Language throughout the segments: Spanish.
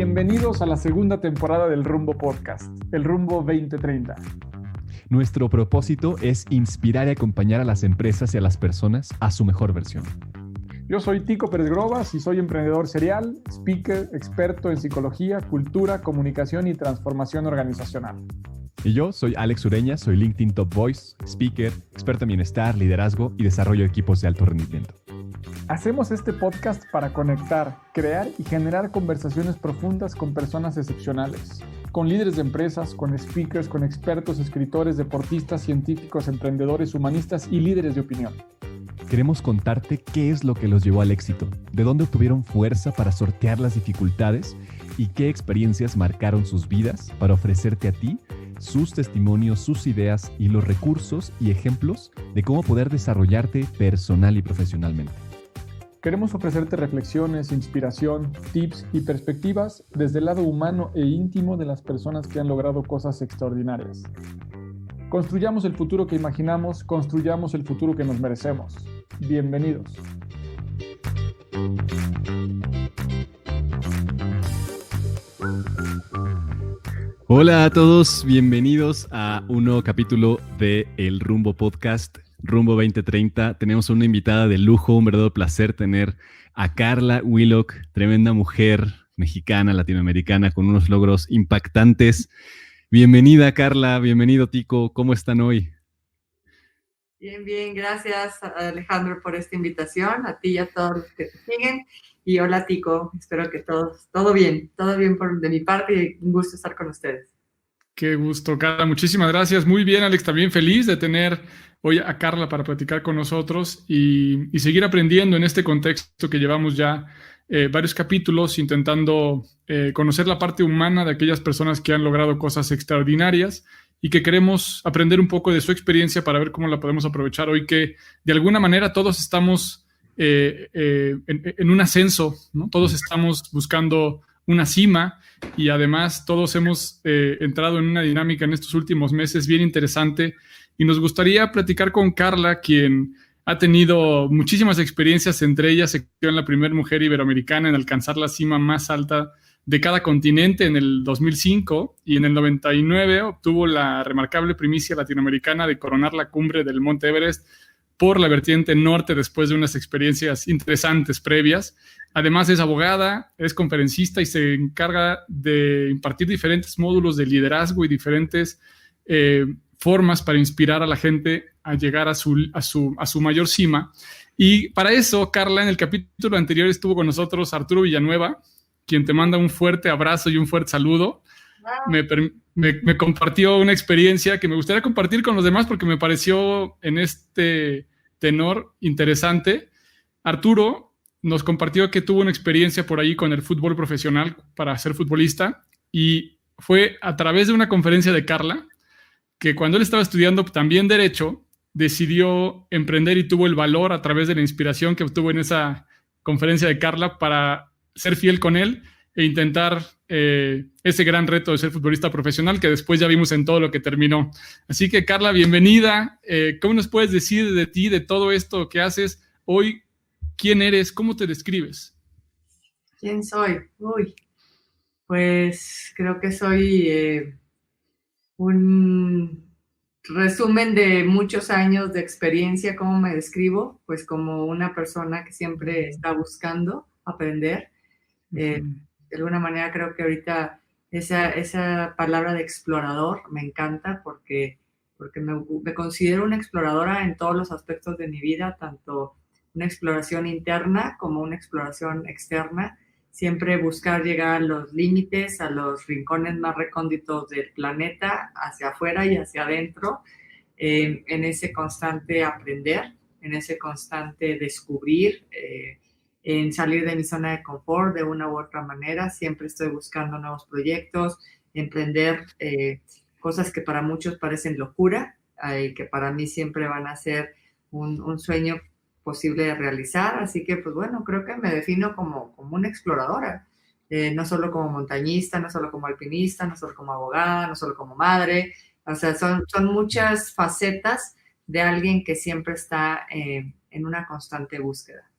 Bienvenidos a la segunda temporada del Rumbo Podcast, el Rumbo 2030. Nuestro propósito es inspirar y acompañar a las empresas y a las personas a su mejor versión. Yo soy Tico Pérez Grobas y soy emprendedor serial, speaker, experto en psicología, cultura, comunicación y transformación organizacional. Y yo soy Alex Ureña, soy LinkedIn Top Voice, speaker, experto en bienestar, liderazgo y desarrollo de equipos de alto rendimiento. Hacemos este podcast para conectar, crear y generar conversaciones profundas con personas excepcionales, con líderes de empresas, con speakers, con expertos, escritores, deportistas, científicos, emprendedores, humanistas y líderes de opinión. Queremos contarte qué es lo que los llevó al éxito, de dónde obtuvieron fuerza para sortear las dificultades y qué experiencias marcaron sus vidas para ofrecerte a ti sus testimonios, sus ideas y los recursos y ejemplos de cómo poder desarrollarte personal y profesionalmente. Queremos ofrecerte reflexiones, inspiración, tips y perspectivas desde el lado humano e íntimo de las personas que han logrado cosas extraordinarias. Construyamos el futuro que imaginamos, construyamos el futuro que nos merecemos. Bienvenidos. Hola a todos, bienvenidos a un nuevo capítulo de El Rumbo Podcast, Rumbo 2030. Tenemos una invitada de lujo, un verdadero placer tener a Carla Willock, tremenda mujer mexicana, latinoamericana, con unos logros impactantes. Bienvenida, Carla, bienvenido, Tico. ¿Cómo están hoy? Bien, gracias, Alejandro, por esta invitación, a ti y a todos los que te siguen. Y hola, Tico, espero que todo bien de mi parte y un gusto estar con ustedes. Qué gusto, Carla, muchísimas gracias. Muy bien, Alex, también feliz de tener hoy a Carla para platicar con nosotros y seguir aprendiendo en este contexto que llevamos ya varios capítulos intentando conocer la parte humana de aquellas personas que han logrado cosas extraordinarias y que queremos aprender un poco de su experiencia para ver cómo la podemos aprovechar hoy, que de alguna manera todos estamos en un ascenso, ¿no? Todos estamos buscando una cima y además todos hemos entrado en una dinámica en estos últimos meses bien interesante y nos gustaría platicar con Carla, quien ha tenido muchísimas experiencias, entre ellas se convirtió en la primera mujer iberoamericana en alcanzar la cima más alta de cada continente en el 2005 y en el 99 obtuvo la remarcable primicia latinoamericana de coronar la cumbre del Monte Everest por la vertiente norte después de unas experiencias interesantes previas. Además es abogada, es conferencista y se encarga de impartir diferentes módulos de liderazgo y diferentes formas para inspirar a la gente a llegar a su mayor cima. Y para eso, Carla, en el capítulo anterior estuvo con nosotros Arturo Villanueva, quien te manda un fuerte abrazo y un fuerte saludo. Me compartió una experiencia que me gustaría compartir con los demás porque me pareció en este tenor interesante. Arturo nos compartió que tuvo una experiencia por ahí con el fútbol profesional para ser futbolista y fue a través de una conferencia de Carla que cuando él estaba estudiando también Derecho decidió emprender y tuvo el valor a través de la inspiración que obtuvo en esa conferencia de Carla para ser fiel con él e intentar ese gran reto de ser futbolista profesional que después ya vimos en todo lo que terminó. Así que, Carla, bienvenida. ¿Cómo nos puedes decir de ti, de todo esto que haces hoy? ¿Quién eres? ¿Cómo te describes? ¿Quién soy? Pues creo que soy un resumen de muchos años de experiencia. ¿Cómo me describo? Pues como una persona que siempre está buscando aprender. De alguna manera creo que ahorita esa palabra de explorador me encanta porque me considero una exploradora en todos los aspectos de mi vida, tanto una exploración interna como una exploración externa, siempre buscar llegar a los límites, a los rincones más recónditos del planeta, hacia afuera y hacia adentro, en ese constante aprender, en ese constante descubrir, en salir de mi zona de confort de una u otra manera. Siempre estoy buscando nuevos proyectos, emprender cosas que para muchos parecen locura y que para mí siempre van a ser un sueño posible de realizar. Así que, pues bueno, creo que me defino como una exploradora, no solo como montañista, no solo como alpinista, no solo como abogada, no solo como madre. O sea, son muchas facetas de alguien que siempre está en una constante búsqueda.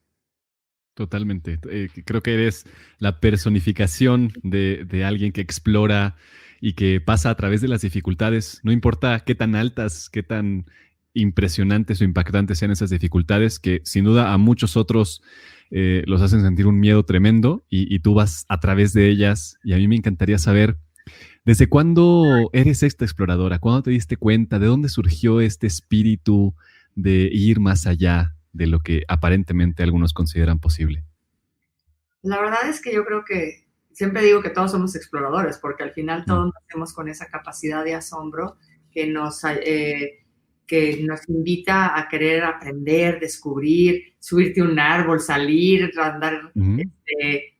Totalmente. Creo que eres la personificación de alguien que explora y que pasa a través de las dificultades. No importa qué tan altas, qué tan impresionantes o impactantes sean esas dificultades, que sin duda a muchos otros los hacen sentir un miedo tremendo y tú vas a través de ellas. Y a mí me encantaría saber, ¿desde cuándo eres esta exploradora? ¿Cuándo te diste cuenta? ¿De dónde surgió este espíritu de ir más allá de lo que aparentemente algunos consideran posible? La verdad es que yo creo que siempre digo que todos somos exploradores, porque al final todos nacemos con esa capacidad de asombro que nos invita a querer aprender, descubrir, subirte a un árbol, salir, andar,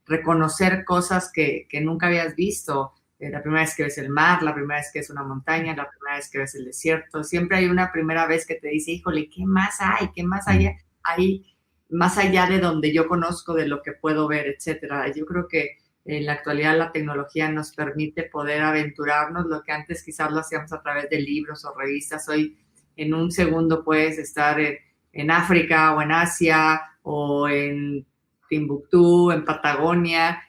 reconocer cosas que nunca habías visto. La primera vez que ves el mar, la primera vez que ves una montaña, la primera vez que ves el desierto. Siempre hay una primera vez que te dice, híjole, ¿qué más hay? ¿Qué más hay más allá de donde yo conozco, de lo que puedo ver, etcétera? Yo creo que en la actualidad la tecnología nos permite poder aventurarnos, lo que antes quizás lo hacíamos a través de libros o revistas. Hoy en un segundo puedes estar en África o en Asia o en Timbuktu, en Patagonia,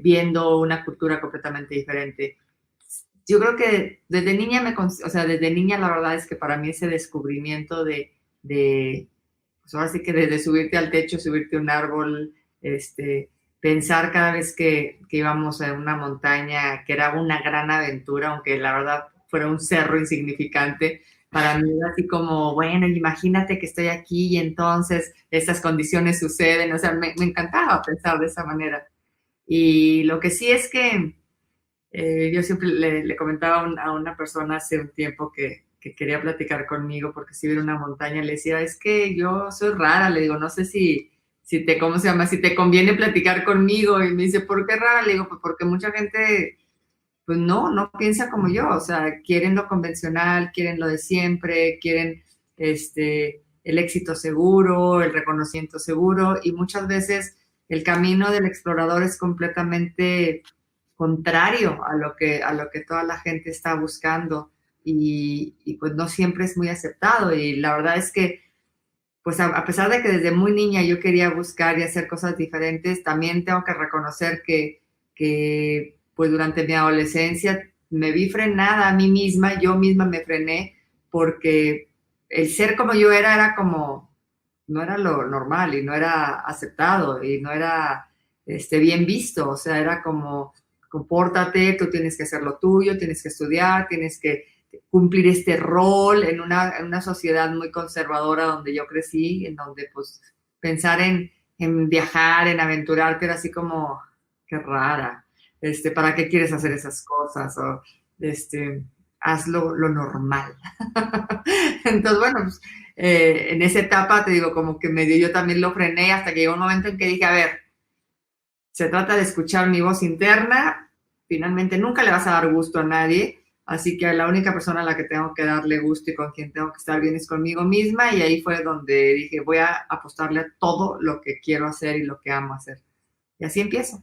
viendo una cultura completamente diferente. Yo creo que desde niña desde niña la verdad es que para mí ese descubrimiento pues ahora sí que desde subirte al techo, subirte a un árbol, pensar cada vez que íbamos a una montaña que era una gran aventura, aunque la verdad fuera un cerro insignificante, para mí era así como, bueno, imagínate que estoy aquí y entonces estas condiciones suceden. O sea, me encantaba pensar de esa manera. Y lo que sí es que yo siempre le comentaba a una persona hace un tiempo que quería platicar conmigo porque si iba a una montaña, le decía, es que yo soy rara, le digo, no sé si ¿cómo se llama? Si te conviene platicar conmigo. Y me dice, ¿por qué rara? Le digo, pues porque mucha gente, pues no piensa como yo, o sea, quieren lo convencional, quieren lo de siempre, quieren el éxito seguro, el reconocimiento seguro, y muchas veces el camino del explorador es completamente contrario a lo que toda la gente está buscando, y pues no siempre es muy aceptado. Y la verdad es que pues a pesar de que desde muy niña yo quería buscar y hacer cosas diferentes, también tengo que reconocer que pues durante mi adolescencia me vi frenada a mí misma, yo misma me frené, porque el ser como yo era como, no era lo normal y no era aceptado y no era bien visto. O sea, era como, compórtate, tú tienes que hacer lo tuyo, tienes que estudiar, tienes que cumplir este rol en una sociedad muy conservadora donde yo crecí, en donde pues pensar en viajar, en aventurarte era así como, qué rara, ¿para qué quieres hacer esas cosas? O hazlo lo normal. Entonces, bueno, pues, en esa etapa, te digo, como que medio yo también lo frené hasta que llegó un momento en que dije, a ver, se trata de escuchar mi voz interna, finalmente nunca le vas a dar gusto a nadie, así que la única persona a la que tengo que darle gusto y con quien tengo que estar bien es conmigo misma. Y ahí fue donde dije, voy a apostarle a todo lo que quiero hacer y lo que amo hacer. Y así empiezo.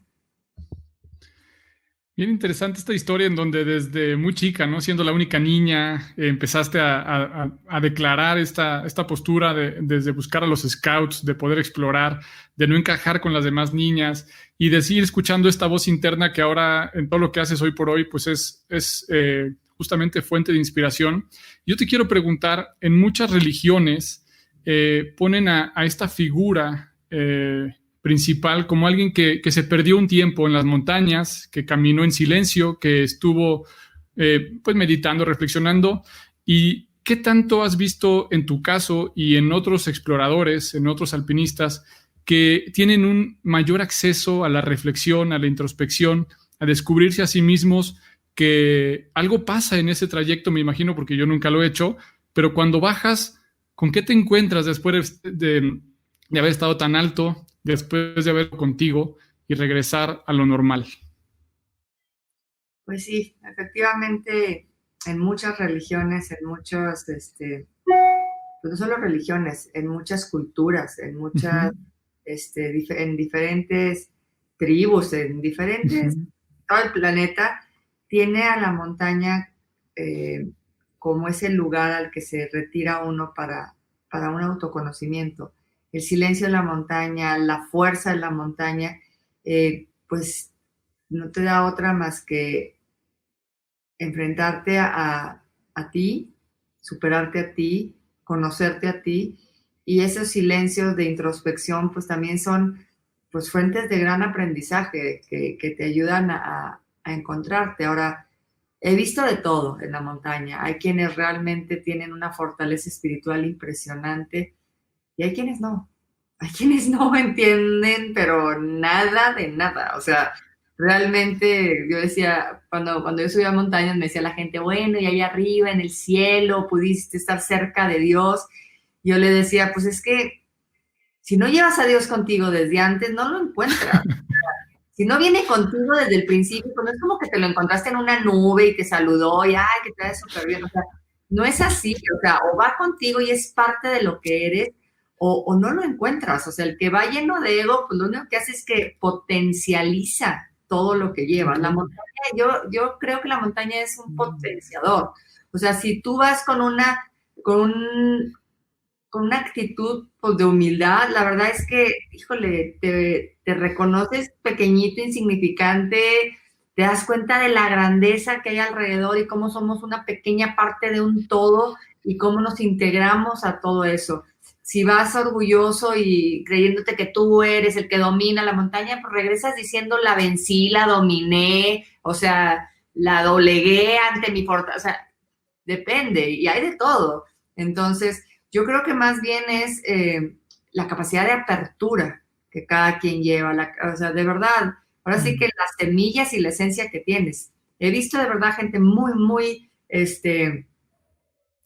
Bien interesante esta historia en donde desde muy chica, ¿no? Siendo la única niña, empezaste a declarar esta postura desde buscar a los scouts, de poder explorar, de no encajar con las demás niñas y de seguir escuchando esta voz interna que ahora en todo lo que haces hoy por hoy, pues es justamente fuente de inspiración. Yo te quiero preguntar, en muchas religiones ponen a esta figura principal como alguien que se perdió un tiempo en las montañas, que caminó en silencio, que estuvo pues meditando, reflexionando. ¿Y qué tanto has visto en tu caso y en otros exploradores, en otros alpinistas, que tienen un mayor acceso a la reflexión, a la introspección, a descubrirse a sí mismos, que algo pasa en ese trayecto, me imagino, porque yo nunca lo he hecho, pero cuando bajas, ¿con qué te encuentras después de haber estado tan alto, después de haber contigo y regresar a lo normal? Pues sí, efectivamente, en muchas religiones, en muchos, pues no solo religiones, en muchas culturas, en muchas, en diferentes tribus, en diferentes, todo el planeta tiene a la montaña como ese lugar al que se retira uno para un autoconocimiento. el silencio de la montaña, la fuerza de la montaña, pues no te da otra más que enfrentarte a ti, superarte a ti, conocerte a ti, y esos silencios de introspección pues también son pues fuentes de gran aprendizaje que te ayudan a encontrarte. Ahora, he visto de todo en la montaña. Hay quienes realmente tienen una fortaleza espiritual impresionante y hay quienes no. Hay quienes no entienden, pero nada de nada. O sea, realmente yo decía, cuando yo subía a montañas, me decía la gente, bueno, y allá arriba en el cielo pudiste estar cerca de Dios. Yo le decía, pues es que si no llevas a Dios contigo desde antes, no lo encuentras. Si no viene contigo desde el principio, pues no es como que te lo encontraste en una nube y te saludó y ¡ay, que te ves súper bien! O sea, no es así. O sea, o va contigo y es parte de lo que eres, o no lo encuentras. O sea, el que va lleno de ego, pues lo único que hace es que potencializa todo lo que lleva. La montaña, yo creo que la montaña es un potenciador. O sea, si tú vas con una actitud pues, de humildad, la verdad es que, híjole, te reconoces pequeñito, insignificante, te das cuenta de la grandeza que hay alrededor y cómo somos una pequeña parte de un todo y cómo nos integramos a todo eso. Si vas orgulloso y creyéndote que tú eres el que domina la montaña, pues regresas diciendo la vencí, la dominé, o sea, la doblegué ante mi fortaleza. O sea, depende y hay de todo. Entonces, yo creo que más bien es la capacidad de apertura que cada quien lleva. O sea, de verdad, ahora sí que las semillas y la esencia que tienes. He visto de verdad gente muy, muy,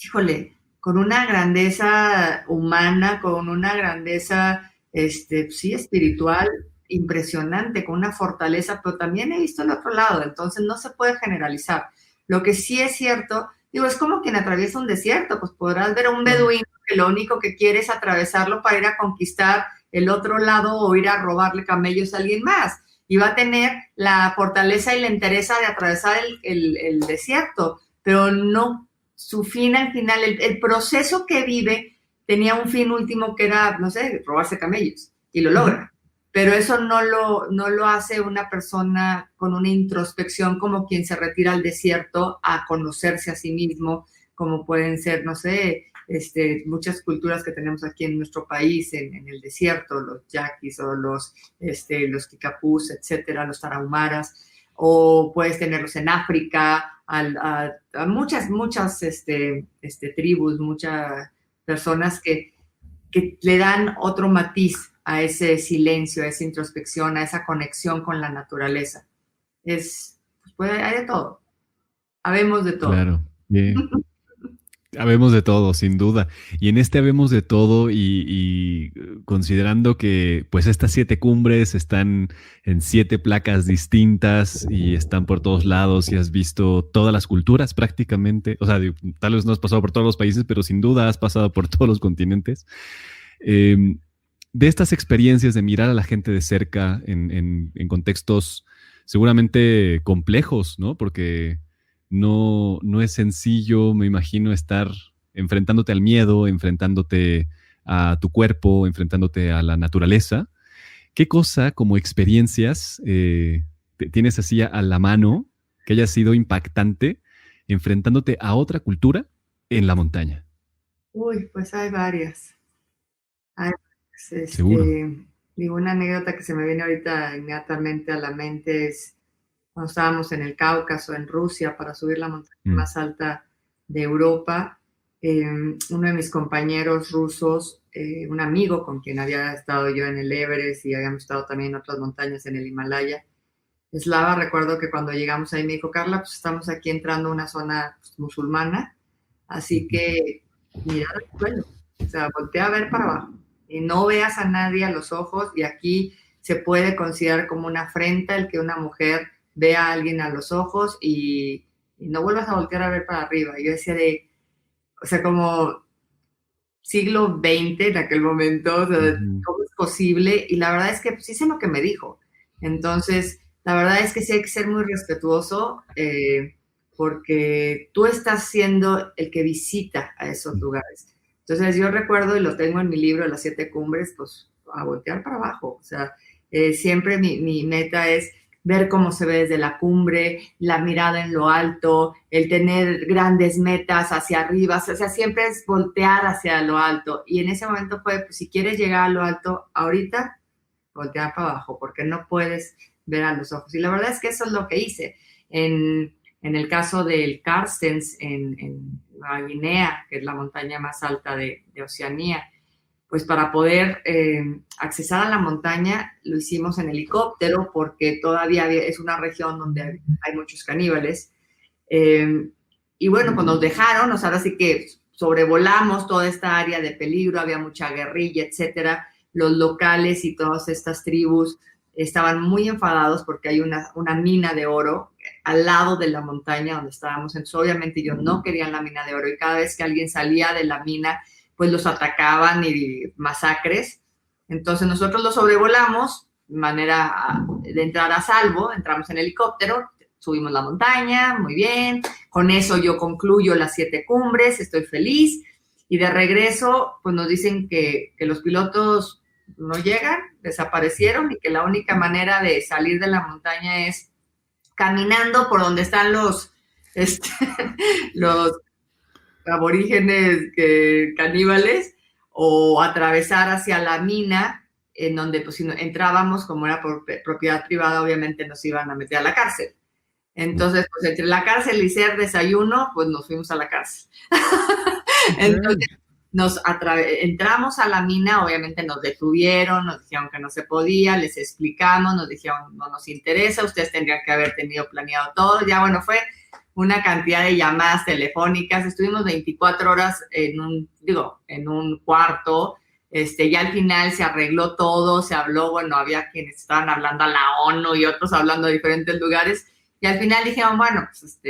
híjole, con una grandeza humana, con una grandeza, sí, espiritual impresionante, con una fortaleza, pero también he visto el otro lado, entonces no se puede generalizar. Lo que sí es cierto, digo, es como quien atraviesa un desierto, pues podrás ver a un beduino que lo único que quiere es atravesarlo para ir a conquistar el otro lado o ir a robarle camellos a alguien más. Y va a tener la fortaleza y la entereza de atravesar el desierto, pero no su fin al final, el proceso que vive tenía un fin último que era, no sé, robarse camellos, y lo logra. Pero eso no lo hace una persona con una introspección como quien se retira al desierto a conocerse a sí mismo, como pueden ser, no sé, muchas culturas que tenemos aquí en nuestro país, en el desierto, los yaquis o los kikapús, etcétera, los tarahumaras, o puedes tenerlos en África, a muchas tribus, muchas personas que le dan otro matiz a ese silencio, a esa introspección, a esa conexión con la naturaleza. Pues hay de todo. Habemos de todo. Claro. Yeah. Habemos de todo, sin duda. Y en habemos de todo y considerando que pues estas 7 cumbres están en 7 placas distintas y están por todos lados y has visto todas las culturas prácticamente. O sea, tal vez no has pasado por todos los países, pero sin duda has pasado por todos los continentes. De estas experiencias de mirar a la gente de cerca en contextos seguramente complejos, ¿no? Porque no es sencillo, me imagino, estar enfrentándote al miedo, enfrentándote a tu cuerpo, enfrentándote a la naturaleza. ¿Qué cosa como experiencias tienes así a la mano que haya sido impactante enfrentándote a otra cultura en la montaña? Uy, pues hay varias. Seguro. Digo, una anécdota que se me viene ahorita inmediatamente a la mente es cuando estábamos en el Cáucaso, en Rusia, para subir la montaña más alta de Europa. Uno de mis compañeros rusos, un amigo con quien había estado yo en el Everest y habíamos estado también en otras montañas en el Himalaya, Slava, recuerdo que cuando llegamos ahí me dijo, Carla, pues estamos aquí entrando a una zona musulmana, así que mira el suelo, o sea, voltea a ver para abajo y no veas a nadie a los ojos, y aquí se puede considerar como una afrenta el que una mujer vea a alguien a los ojos y no vuelvas a voltear a ver para arriba. Y yo decía o sea, como siglo XX en aquel momento, o sea, todo es posible, y la verdad es que pues, hice lo que me dijo. Entonces, la verdad es que sí hay que ser muy respetuoso, porque tú estás siendo el que visita a esos lugares. Entonces yo recuerdo, y lo tengo en mi libro, Las 7 Cumbres, pues a voltear para abajo. O sea, siempre mi meta es ver cómo se ve desde la cumbre, la mirada en lo alto, el tener grandes metas hacia arriba, o sea, siempre es voltear hacia lo alto. Y en ese momento fue, pues si quieres llegar a lo alto ahorita, voltear para abajo, porque no puedes ver a los ojos. Y la verdad es que eso es lo que hice. En el caso del Carstens, en Nueva Guinea, que es la montaña más alta de Oceanía, pues para poder accesar a la montaña lo hicimos en helicóptero porque todavía es una región donde hay muchos caníbales. Y bueno, pues nos dejaron, o sea, ahora sí que sobrevolamos toda esta área de peligro, había mucha guerrilla, etcétera. Los locales y todas estas tribus estaban muy enfadados porque hay una mina de oro al lado de la montaña donde estábamos. Entonces, obviamente, ellos no querían la mina de oro y cada vez que alguien salía de la mina, pues los atacaban y masacres. Entonces, nosotros los sobrevolamos de manera de entrar a salvo, entramos en helicóptero, subimos la montaña, muy bien. Con eso yo concluyo las 7 cumbres, estoy feliz. Y de regreso, pues nos dicen que los pilotos no llegan, desaparecieron y que la única manera de salir de la montaña es caminando por donde están los aborígenes caníbales o atravesar hacia la mina en donde pues si entrábamos, como era por propiedad privada, obviamente nos iban a meter a la cárcel. Entonces, pues entre la cárcel y ser desayuno, pues nos fuimos a la cárcel. Entonces, entramos a la mina, obviamente nos detuvieron, nos dijeron que no se podía, les explicamos, nos dijeron no nos interesa, ustedes tendrían que haber tenido planeado todo. Ya bueno, fue una cantidad de llamadas telefónicas, estuvimos 24 horas en un cuarto, ya al final se arregló todo, se habló, bueno, había quienes estaban hablando a la ONU y otros hablando a diferentes lugares, y al final dijeron, bueno, pues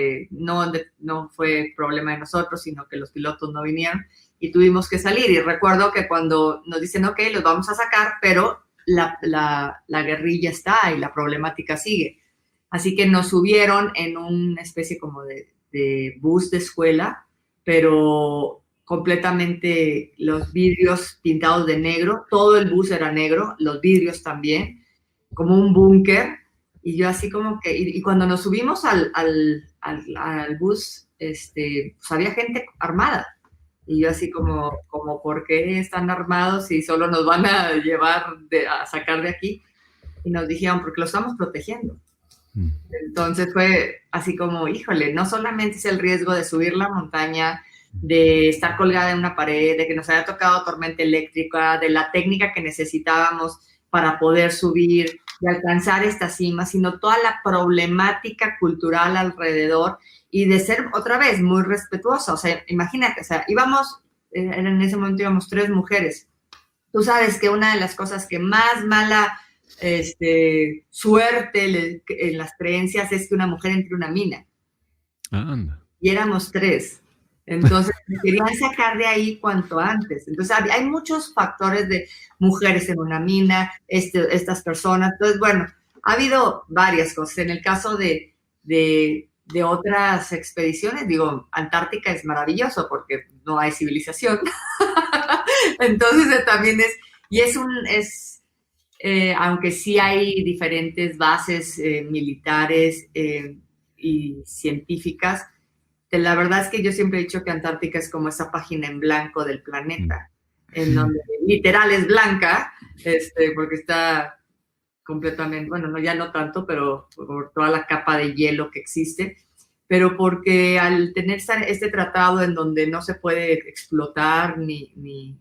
no fue problema de nosotros, sino que los pilotos no vinieron y tuvimos que salir. Y recuerdo que cuando nos dicen, ok, los vamos a sacar, pero la guerrilla está y la problemática sigue. Así que nos subieron en una especie como de bus de escuela, pero completamente los vidrios pintados de negro, todo el bus era negro, los vidrios también, como un búnker. Y yo así como que, y cuando nos subimos al bus, pues había gente armada. Y yo así como, ¿por qué están armados si solo nos van a llevar a sacar de aquí? Y nos dijeron, porque lo estamos protegiendo. Entonces fue así como, híjole, no solamente es el riesgo de subir la montaña, de estar colgada en una pared, de que nos haya tocado tormenta eléctrica, de la técnica que necesitábamos para poder subir y alcanzar esta cima, sino toda la problemática cultural alrededor y de ser otra vez muy respetuosa. O sea, imagínate, o sea, en ese momento íbamos 3 mujeres. Tú sabes que una de las cosas que más mala suerte en las creencias es que una mujer entre una mina. Anda. Y éramos 3. Entonces, me querían sacar de ahí cuanto antes. Entonces, hay muchos factores de mujeres en una mina, estas personas. Entonces, bueno, ha habido varias cosas. En el caso de otras expediciones, digo, Antártica es maravilloso porque no hay civilización. Entonces, también aunque sí hay diferentes bases militares y científicas, la verdad es que yo siempre he dicho que Antártica es como esa página en blanco del planeta, en donde literal es blanca, porque está completamente, bueno, ya no tanto, pero por toda la capa de hielo que existe, pero porque al tener este tratado en donde no se puede explotar ni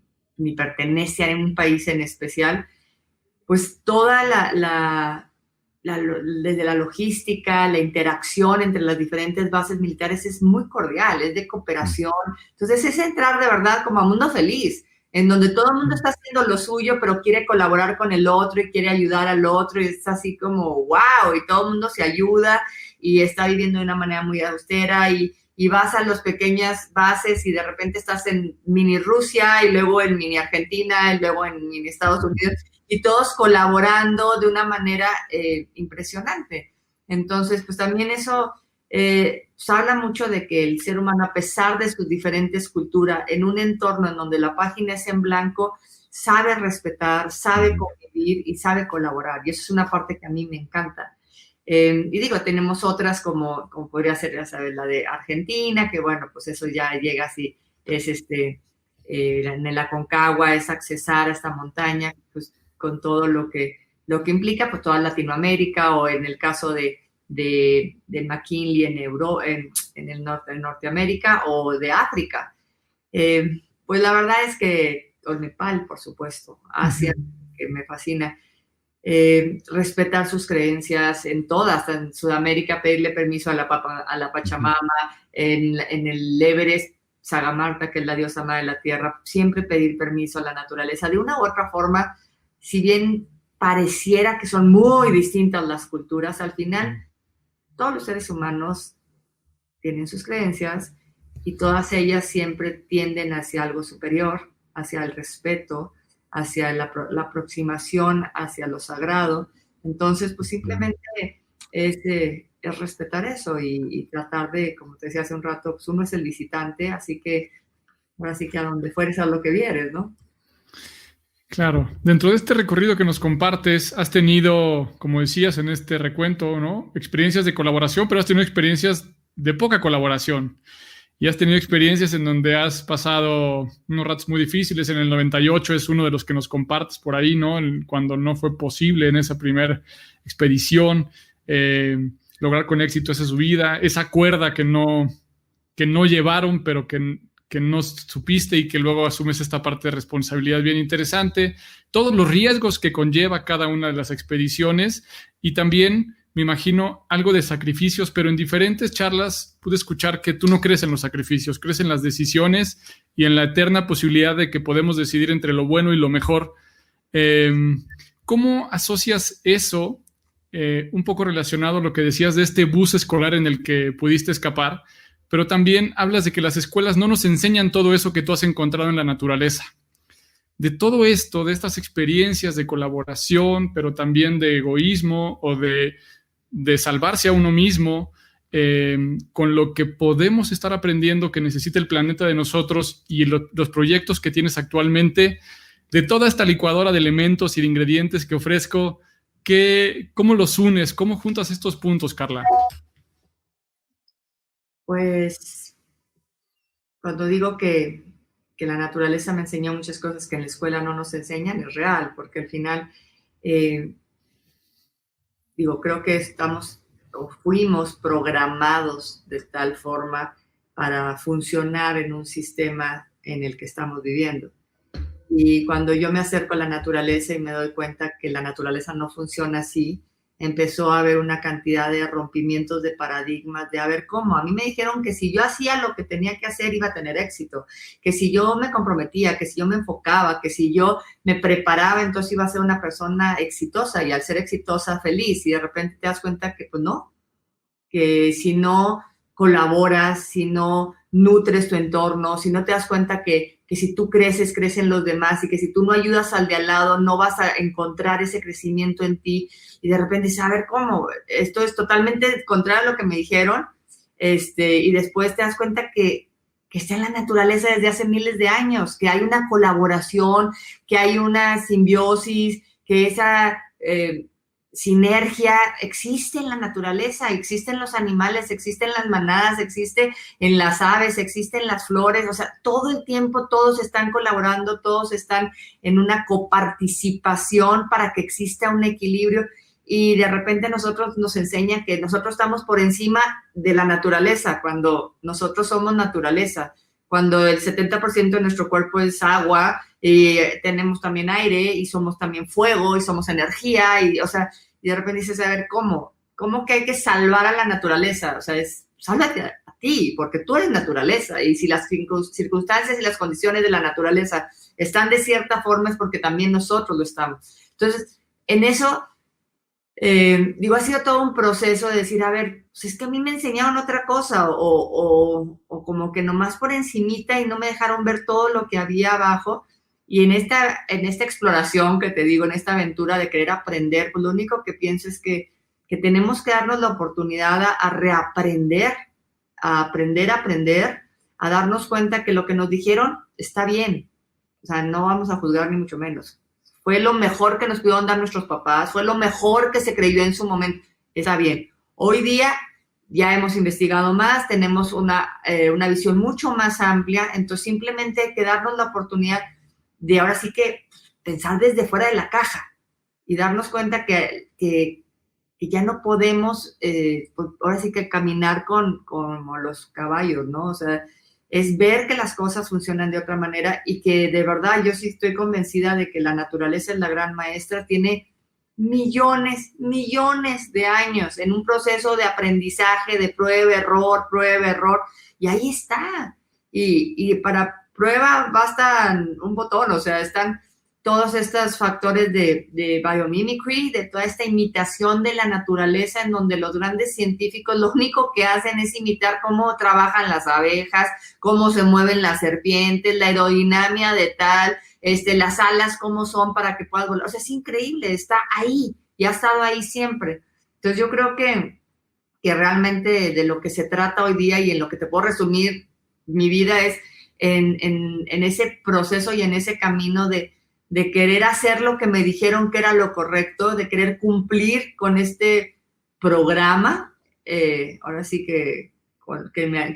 pertenece a un país en especial, pues toda desde la logística, la interacción entre las diferentes bases militares es muy cordial, es de cooperación. Entonces es entrar de verdad como a mundo feliz, en donde todo el mundo está haciendo lo suyo, pero quiere colaborar con el otro y quiere ayudar al otro, y es así como wow, y todo el mundo se ayuda y está viviendo de una manera muy austera, y vas a las pequeñas bases y de repente estás en mini Rusia y luego en mini Argentina y luego en mini Estados Unidos, y todos colaborando de una manera impresionante. Entonces, pues también eso se habla mucho de que el ser humano, a pesar de sus diferentes culturas, en un entorno en donde la página es en blanco, sabe respetar, sabe convivir y sabe colaborar. Y eso es una parte que a mí me encanta. Y digo, tenemos otras como podría ser, ya sabes, la de Argentina, que bueno, pues eso ya llega así, es en el Aconcagua, es accesar a esta montaña, pues con todo lo que implica, pues toda Latinoamérica, o en el caso de McKinley en el norte de Norteamérica, o de África. Pues la verdad es que, o Nepal, por supuesto, Asia, que me fascina. Respetar sus creencias en todas, en Sudamérica pedirle permiso a la Pachamama, en el Everest, Sagamarta, que es la diosa madre de la tierra, siempre pedir permiso a la naturaleza. De una u otra forma, si bien pareciera que son muy distintas las culturas, al final todos los seres humanos tienen sus creencias y todas ellas siempre tienden hacia algo superior, hacia el respeto, hacia la aproximación hacia lo sagrado. Entonces, pues simplemente es respetar eso y tratar de, como te decía hace un rato, pues uno es el visitante, así que ahora sí que a donde fueres a lo que vieres, ¿no? Claro. Dentro de este recorrido que nos compartes, has tenido, como decías en este recuento, ¿no?, experiencias de colaboración, pero has tenido experiencias de poca colaboración. Y has tenido experiencias en donde has pasado unos ratos muy difíciles. En el 98 es uno de los que nos compartes por ahí, ¿no? Cuando no fue posible en esa primera expedición lograr con éxito esa subida, esa cuerda que no llevaron, pero que no supiste y que luego asumes esta parte de responsabilidad bien interesante. Todos los riesgos que conlleva cada una de las expediciones y también, me imagino, algo de sacrificios, pero en diferentes charlas pude escuchar que tú no crees en los sacrificios, crees en las decisiones y en la eterna posibilidad de que podemos decidir entre lo bueno y lo mejor. ¿Cómo asocias eso, un poco relacionado a lo que decías de este bus escolar en el que pudiste escapar, pero también hablas de que las escuelas no nos enseñan todo eso que tú has encontrado en la naturaleza? De todo esto, de estas experiencias de colaboración, pero también de egoísmo o de salvarse a uno mismo, con lo que podemos estar aprendiendo que necesita el planeta de nosotros y los proyectos que tienes actualmente, de toda esta licuadora de elementos y de ingredientes que ofrezco, ¿cómo los unes? ¿Cómo juntas estos puntos, Carla? Pues cuando digo que la naturaleza me enseñó muchas cosas que en la escuela no nos enseñan, es real, porque al final creo que estamos o fuimos programados de tal forma para funcionar en un sistema en el que estamos viviendo. Y cuando yo me acerco a la naturaleza y me doy cuenta que la naturaleza no funciona así, empezó a haber una cantidad de rompimientos de paradigmas, de a ver cómo. A mí me dijeron que si yo hacía lo que tenía que hacer iba a tener éxito, que si yo me comprometía, que si yo me enfocaba, que si yo me preparaba, entonces iba a ser una persona exitosa y al ser exitosa, feliz. Y de repente te das cuenta que pues no, que si no colaboras, si no nutres tu entorno, si no te das cuenta que si tú creces, crecen los demás y que si tú no ayudas al de al lado, no vas a encontrar ese crecimiento en ti. Y de repente dices, a ver, ¿cómo? Esto es totalmente contrario a lo que me dijeron. Y después te das cuenta que está en la naturaleza desde hace miles de años, que hay una colaboración, que hay una simbiosis, que esa sinergia existe en la naturaleza, existe en los animales, existe en las manadas, existe en las aves, existe en las flores. O sea, todo el tiempo todos están colaborando, todos están en una coparticipación para que exista un equilibrio. Y de repente nosotros nos enseñan que nosotros estamos por encima de la naturaleza, cuando nosotros somos naturaleza, cuando el 70% de nuestro cuerpo es agua, y tenemos también aire, y somos también fuego, y somos energía, y de repente dices, a ver, ¿cómo que hay que salvar a la naturaleza? O sea, sálvate a ti, porque tú eres naturaleza, y si las circunstancias y las condiciones de la naturaleza están de cierta forma es porque también nosotros lo estamos. Entonces, en eso... ha sido todo un proceso de decir, a ver, pues es que a mí me enseñaron otra cosa o como que nomás por encimita y no me dejaron ver todo lo que había abajo. Y en esta exploración que te digo, en esta aventura de querer aprender, pues lo único que pienso es que que tenemos que darnos la oportunidad a reaprender, a aprender, a darnos cuenta que lo que nos dijeron está bien. O sea, no vamos a juzgar ni mucho menos. Fue lo mejor que nos pudieron dar nuestros papás, fue lo mejor que se creyó en su momento. Está bien. Hoy día ya hemos investigado más, tenemos una visión mucho más amplia, entonces simplemente hay que darnos la oportunidad de ahora sí que pensar desde fuera de la caja y darnos cuenta que ya no podemos, pues ahora sí que caminar como los caballos, ¿no? O sea, es ver que las cosas funcionan de otra manera y que de verdad yo sí estoy convencida de que la naturaleza es la gran maestra, tiene millones de años en un proceso de aprendizaje, de prueba, error, y ahí está. Y para prueba basta un botón, o sea, están todos estos factores de biomimicry, de toda esta imitación de la naturaleza, en donde los grandes científicos lo único que hacen es imitar cómo trabajan las abejas, cómo se mueven las serpientes, la aerodinámica de tal, las alas cómo son para que puedas volar. O sea, es increíble, está ahí y ha estado ahí siempre. Entonces yo creo que realmente de lo que se trata hoy día y en lo que te puedo resumir mi vida es en ese proceso y en ese camino de querer hacer lo que me dijeron que era lo correcto, de querer cumplir con este programa, ahora sí que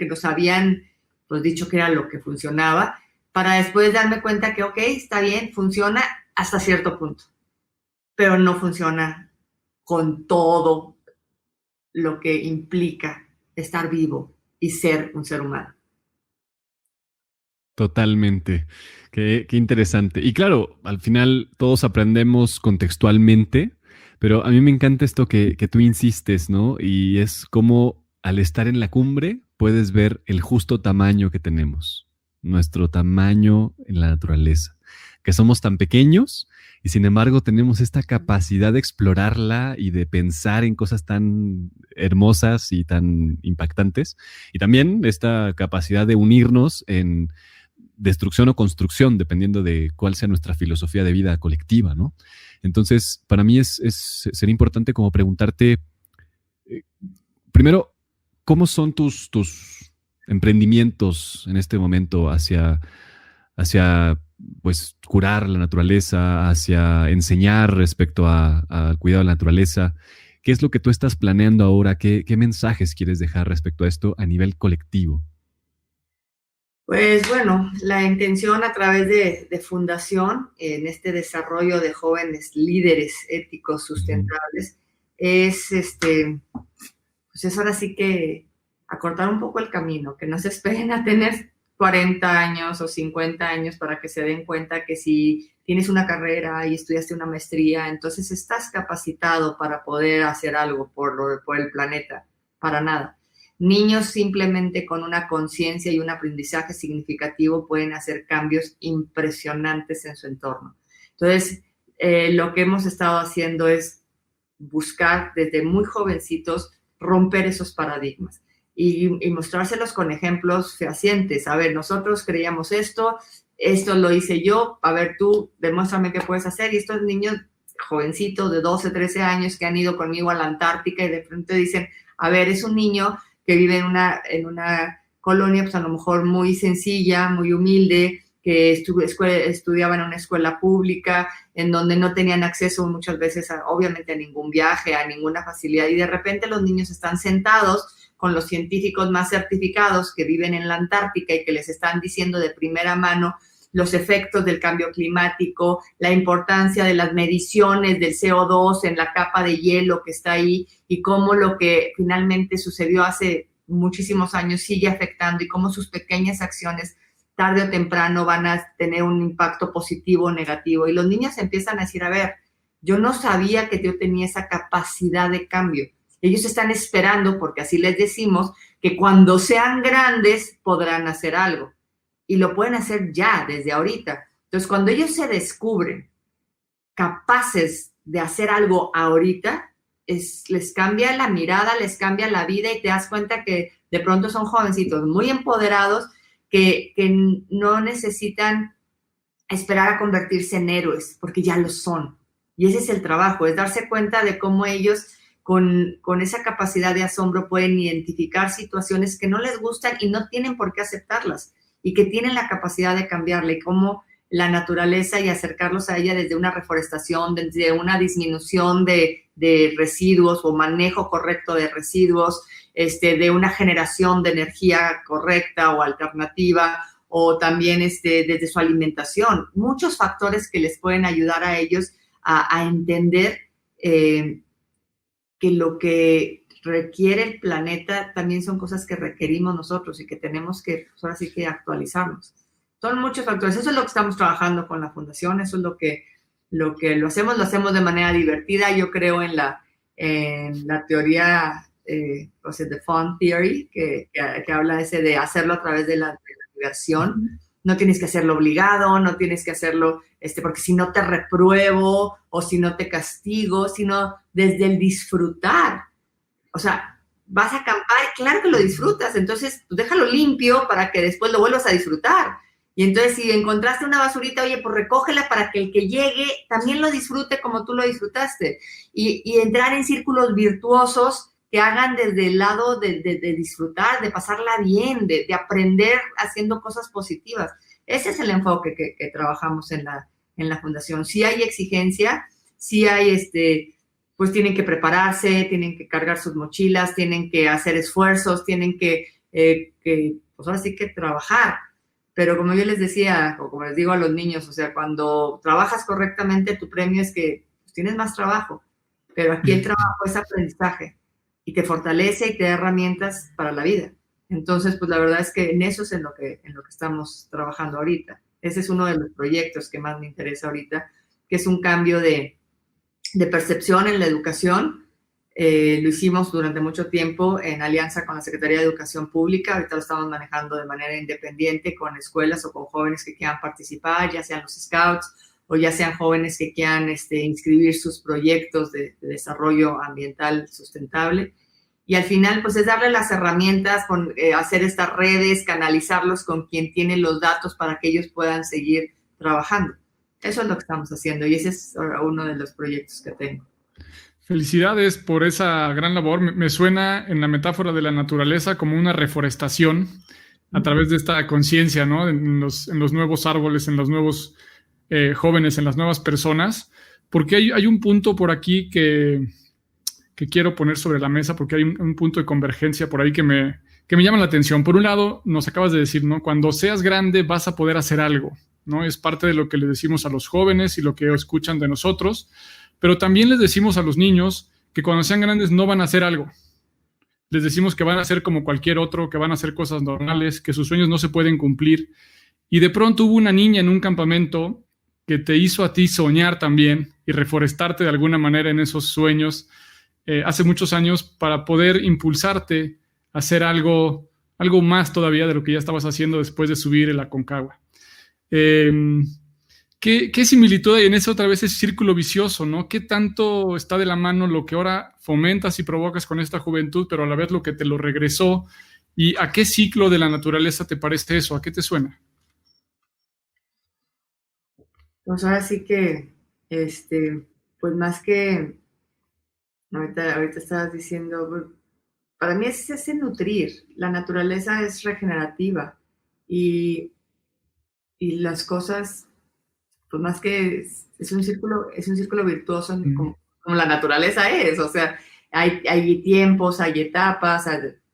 nos habían pues, dicho que era lo que funcionaba, para después darme cuenta que, ok, está bien, funciona hasta cierto punto, pero no funciona con todo lo que implica estar vivo y ser un ser humano. Totalmente. Qué interesante. Y claro, al final todos aprendemos contextualmente, pero a mí me encanta esto que tú insistes, ¿no? Y es como al estar en la cumbre puedes ver el justo tamaño que tenemos, nuestro tamaño en la naturaleza, que somos tan pequeños y sin embargo tenemos esta capacidad de explorarla y de pensar en cosas tan hermosas y tan impactantes. Y también esta capacidad de unirnos en destrucción o construcción, dependiendo de cuál sea nuestra filosofía de vida colectiva, ¿no? Entonces, para mí sería importante como preguntarte, primero, ¿cómo son tus emprendimientos en este momento hacia pues, curar la naturaleza, hacia enseñar respecto al cuidado de la naturaleza? ¿Qué es lo que tú estás planeando ahora? ¿Qué mensajes quieres dejar respecto a esto a nivel colectivo? Pues bueno, la intención a través de Fundación, en este desarrollo de jóvenes líderes éticos sustentables, es pues es ahora sí que acortar un poco el camino, que no se esperen a tener 40 años o 50 años para que se den cuenta que si tienes una carrera y estudiaste una maestría, entonces estás capacitado para poder hacer algo por el planeta, para nada. Niños simplemente con una conciencia y un aprendizaje significativo pueden hacer cambios impresionantes en su entorno. Entonces, lo que hemos estado haciendo es buscar desde muy jovencitos romper esos paradigmas y mostrárselos con ejemplos fehacientes. A ver, nosotros creíamos esto lo hice yo, a ver tú, demuéstrame qué puedes hacer. Y estos niños jovencitos de 12, 13 años que han ido conmigo a la Antártica y de frente dicen, a ver, es un niño que vive en una colonia, pues a lo mejor muy sencilla, muy humilde, que estudiaba en una escuela pública, en donde no tenían acceso muchas veces, obviamente, a ningún viaje, a ninguna facilidad, y de repente los niños están sentados con los científicos más certificados que viven en la Antártica y que les están diciendo de primera mano los efectos del cambio climático, la importancia de las mediciones del CO2 en la capa de hielo que está ahí y cómo lo que finalmente sucedió hace muchísimos años sigue afectando y cómo sus pequeñas acciones tarde o temprano van a tener un impacto positivo o negativo. Y los niños empiezan a decir, a ver, yo no sabía que yo tenía esa capacidad de cambio. Ellos están esperando, porque así les decimos, que cuando sean grandes podrán hacer algo. Y lo pueden hacer ya, desde ahorita. Entonces, cuando ellos se descubren capaces de hacer algo ahorita, les cambia la mirada, les cambia la vida y te das cuenta que de pronto son jovencitos muy empoderados que no necesitan esperar a convertirse en héroes, porque ya lo son. Y ese es el trabajo, es darse cuenta de cómo ellos con esa capacidad de asombro pueden identificar situaciones que no les gustan y no tienen por qué aceptarlas y que tienen la capacidad de cambiarle, y cómo la naturaleza y acercarlos a ella desde una reforestación, desde una disminución de residuos o manejo correcto de residuos, de una generación de energía correcta o alternativa, o también desde su alimentación. Muchos factores que les pueden ayudar a ellos a entender que lo que requiere el planeta también son cosas que requerimos nosotros y que tenemos que, pues ahora sí que actualizarnos. Son muchos factores. Eso es lo que estamos trabajando con la fundación. Eso es lo que lo hacemos de manera divertida. Yo creo en la teoría, o sea, de fun theory, que habla de hacerlo a través de la diversión. No tienes que hacerlo obligado, no tienes que hacerlo porque si no te repruebo o si no te castigo, sino desde el disfrutar. O sea, vas a acampar, claro que lo disfrutas, entonces pues déjalo limpio para que después lo vuelvas a disfrutar. Y entonces si encontraste una basurita, oye, pues recógela para que el que llegue también lo disfrute como tú lo disfrutaste. Y entrar en círculos virtuosos que hagan desde el lado de disfrutar, de pasarla bien, de aprender haciendo cosas positivas. Ese es el enfoque que trabajamos en la fundación. Sí hay exigencia, sí hay, pues tienen que prepararse, tienen que cargar sus mochilas, tienen que hacer esfuerzos, tienen que pues ahora sí que trabajar. Pero como yo les decía, o como les digo a los niños, o sea, cuando trabajas correctamente, tu premio es que pues, tienes más trabajo. Pero aquí el trabajo es aprendizaje y te fortalece y te da herramientas para la vida. Entonces, pues la verdad es que en eso es en lo que estamos trabajando ahorita. Ese es uno de los proyectos que más me interesa ahorita, que es un cambio de percepción en la educación. Lo hicimos durante mucho tiempo en alianza con la Secretaría de Educación Pública. Ahorita lo estamos manejando de manera independiente con escuelas o con jóvenes que quieran participar, ya sean los scouts o ya sean jóvenes que quieran inscribir sus proyectos de desarrollo ambiental sustentable. Y al final, pues es darle las herramientas, hacer estas redes, canalizarlos con quien tiene los datos para que ellos puedan seguir trabajando. Eso es lo que estamos haciendo y ese es uno de los proyectos que tengo. Felicidades por esa gran labor. Me suena en la metáfora de la naturaleza como una reforestación a través de esta conciencia, ¿no? En los nuevos árboles, en los nuevos jóvenes, en las nuevas personas, porque hay un punto por aquí que quiero poner sobre la mesa, porque hay un punto de convergencia por ahí que me llama la atención. Por un lado, nos acabas de decir, ¿no? Cuando seas grande vas a poder hacer algo, ¿no? Es parte de lo que le decimos a los jóvenes y lo que escuchan de nosotros, pero también les decimos a los niños que cuando sean grandes no van a hacer algo. Les decimos que van a ser como cualquier otro, que van a hacer cosas normales, que sus sueños no se pueden cumplir. Y de pronto hubo una niña en un campamento que te hizo a ti soñar también y reforestarte de alguna manera en esos sueños hace muchos años para poder impulsarte a hacer algo más todavía de lo que ya estabas haciendo después de subir el Aconcagua. ¿Qué similitud hay en eso otra vez? Es círculo vicioso, ¿no? ¿Qué tanto está de la mano lo que ahora fomentas y provocas con esta juventud, pero a la vez lo que te lo regresó? ¿Y a qué ciclo de la naturaleza te parece eso? ¿A qué te suena? Pues ahora sí que, pues más que, ahorita estabas diciendo, para mí es ese nutrir. La naturaleza es regenerativa y las cosas, pues más que es un círculo virtuoso como la naturaleza es. O sea, hay tiempos, hay etapas,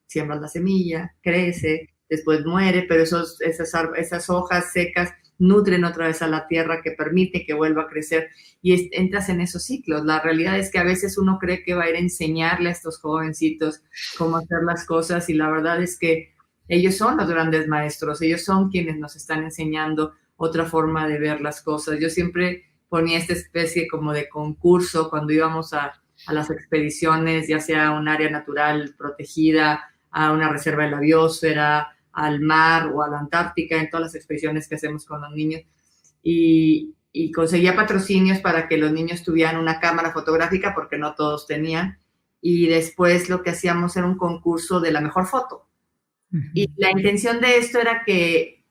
siembras la semilla, crece, después muere, pero esas hojas secas nutren otra vez a la tierra, que permite que vuelva a crecer y entras en esos ciclos. La realidad es que a veces uno cree que va a ir a enseñarle a estos jovencitos cómo hacer las cosas y la verdad es que ellos son los grandes maestros, ellos son quienes nos están enseñando otra forma de ver las cosas. Yo siempre ponía esta especie como de concurso cuando íbamos a las expediciones, ya sea a un área natural protegida, a una reserva de la biosfera, al mar o a la Antártica, en todas las expediciones que hacemos con los niños. Y conseguía patrocinios para que los niños tuvieran una cámara fotográfica, porque no todos tenían. Y después lo que hacíamos era un concurso de la mejor foto. Y la intención de esto era que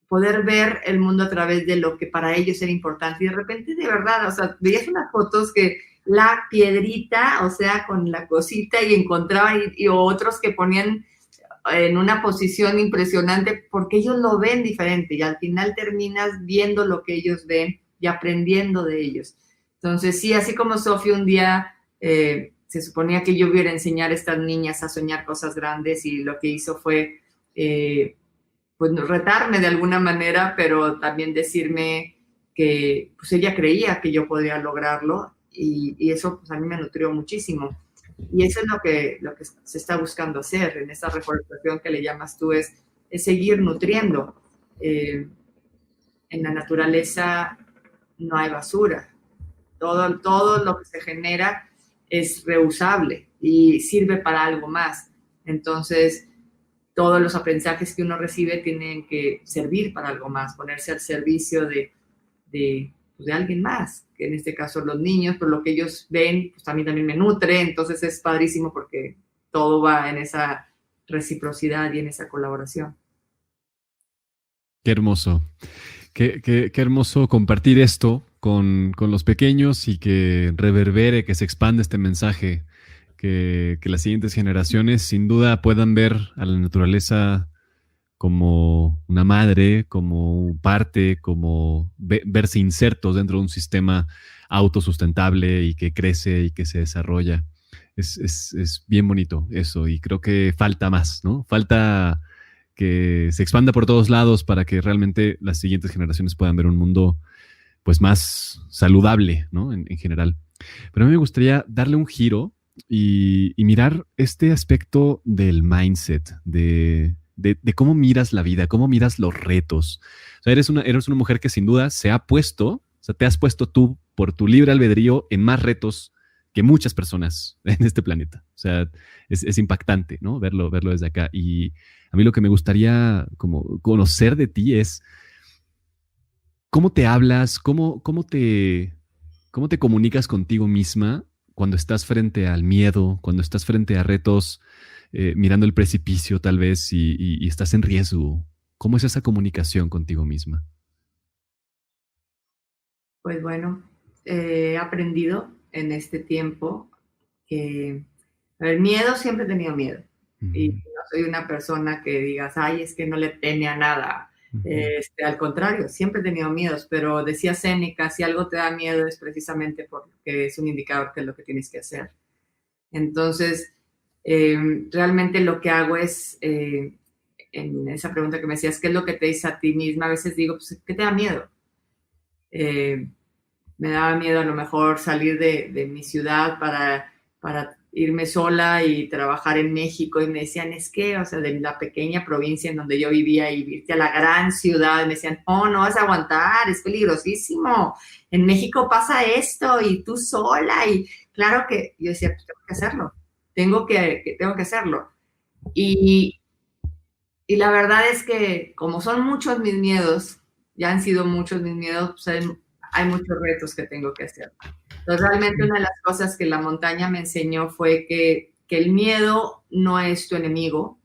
poder ver el mundo a través de lo que para ellos era importante. Y de repente, de verdad, o sea, veías unas fotos que la piedrita, o sea, con la cosita y encontraban, y otros que ponían en una posición impresionante porque ellos lo ven diferente y al final terminas viendo lo que ellos ven y aprendiendo de ellos. Entonces, sí, así como Sofía un día se suponía que yo iba a enseñar a estas niñas a soñar cosas grandes y lo que hizo fue pues retarme de alguna manera, pero también decirme que pues ella creía que yo podía lograrlo y eso pues a mí me nutrió muchísimo. Y eso es lo que se está buscando hacer en esta reforestación que le llamas tú, es seguir nutriendo. En la naturaleza no hay basura. Todo lo que se genera es reusable y sirve para algo más. Entonces, todos los aprendizajes que uno recibe tienen que servir para algo más, ponerse al servicio de alguien más, que en este caso los niños, pero lo que ellos ven, pues también me nutre, entonces es padrísimo porque todo va en esa reciprocidad y en esa colaboración. Qué hermoso. Qué hermoso compartir esto con los pequeños y que reverbere, que se expanda este mensaje, que las siguientes generaciones sin duda puedan ver a la naturaleza como una madre, como parte, como verse insertos dentro de un sistema autosustentable y que crece y que se desarrolla. Es bien bonito eso y creo que falta más, ¿no? Falta que se expanda por todos lados para que realmente las siguientes generaciones puedan ver un mundo pues más saludable, ¿no? En general. Pero a mí me gustaría darle un giro y mirar este aspecto del mindset, de cómo miras la vida, cómo miras los retos. O sea, eres una mujer que sin duda se ha puesto, o sea, te has puesto tú por tu libre albedrío en más retos que muchas personas en este planeta. O sea, es impactante, ¿no? Verlo desde acá. Y a mí lo que me gustaría como conocer de ti es cómo te hablas, cómo te comunicas contigo misma cuando estás frente al miedo, cuando estás frente a retos, mirando el precipicio tal vez y estás en riesgo. ¿Cómo es esa comunicación contigo misma? Pues bueno, he aprendido en este tiempo que el miedo siempre he tenido miedo. Y no soy una persona que digas, ay, es que no le teme a nada. Al contrario, siempre he tenido miedos, pero decía Séneca, si algo te da miedo es precisamente porque es un indicador que es lo que tienes que hacer. Entonces, realmente lo que hago es, en esa pregunta que me decías, ¿qué es lo que te dice a ti misma? A veces digo, pues, ¿qué te da miedo? Me daba miedo a lo mejor salir de mi ciudad para irme sola y trabajar en México, y me decían, es que, o sea, de la pequeña provincia en donde yo vivía y irte a la gran ciudad, me decían, no vas a aguantar, es peligrosísimo, en México pasa esto y tú sola, y claro que yo decía, pues tengo que hacerlo, tengo que hacerlo. Y la verdad es que como son muchos mis miedos, ya han sido muchos mis miedos, pues hay muchos retos que tengo que hacer. Entonces, realmente una de las cosas que la montaña me enseñó fue que el miedo no es tu enemigo.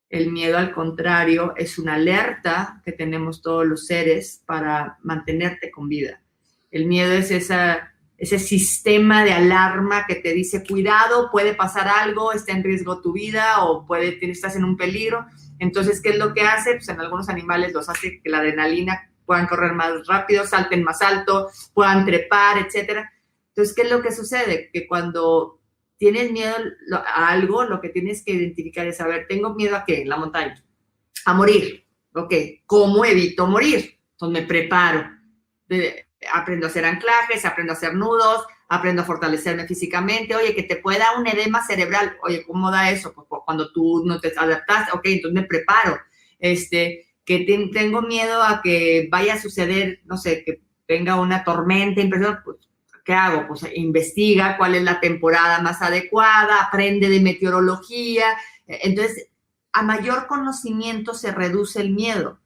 El miedo, al contrario, es una alerta que tenemos todos los seres para mantenerte con vida. El miedo es ese sistema de alarma que te dice, cuidado, puede pasar algo, está en riesgo tu vida o estás en un peligro. Entonces, ¿qué es lo que hace? Pues en algunos animales los hace que la adrenalina puedan correr más rápido, salten más alto, puedan trepar, etcétera. Entonces, ¿qué es lo que sucede? Que cuando tienes miedo a algo, lo que tienes que identificar es, a ver, ¿tengo miedo a qué? En la montaña. A morir. Ok, ¿cómo evito morir? Entonces me preparo. Aprendo a hacer anclajes, aprendo a hacer nudos, aprendo a fortalecerme físicamente. Oye, que te puede dar un edema cerebral. Oye, ¿cómo da eso? Pues cuando tú no te adaptas, ok, entonces me preparo. Que tengo miedo a que vaya a suceder, no sé, que venga una tormenta impresionante, pues, ¿qué hago? Pues investiga cuál es la temporada más adecuada, aprende de meteorología. Entonces, a mayor conocimiento se reduce el miedo,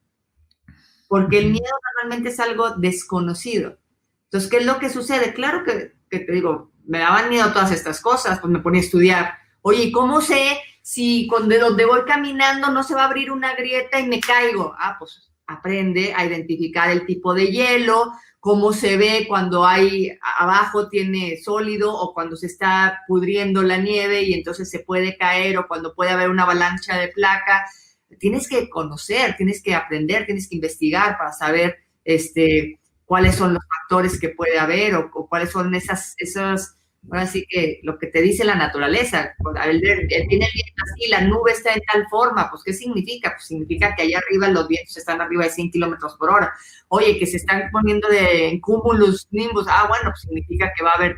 porque el miedo normalmente es algo desconocido. Entonces, ¿qué es lo que sucede? Claro que te digo, me daban miedo todas estas cosas, pues me ponía a estudiar. Oye, ¿cómo sé si de donde voy caminando no se va a abrir una grieta y me caigo? Pues aprende a identificar el tipo de hielo, cómo se ve cuando abajo tiene sólido o cuando se está pudriendo la nieve y entonces se puede caer, o cuando puede haber una avalancha de placa. Tienes que conocer, tienes que aprender, tienes que investigar para saber cuáles son los factores que puede haber o cuáles son esas, ahora sí que lo que te dice la naturaleza. Tiene el viento así, la nube está en tal forma, pues ¿qué significa? Pues significa que allá arriba los vientos están arriba de 100 kilómetros por hora. Oye, que se están poniendo en cúmulos, nimbus, bueno, pues significa que va a haber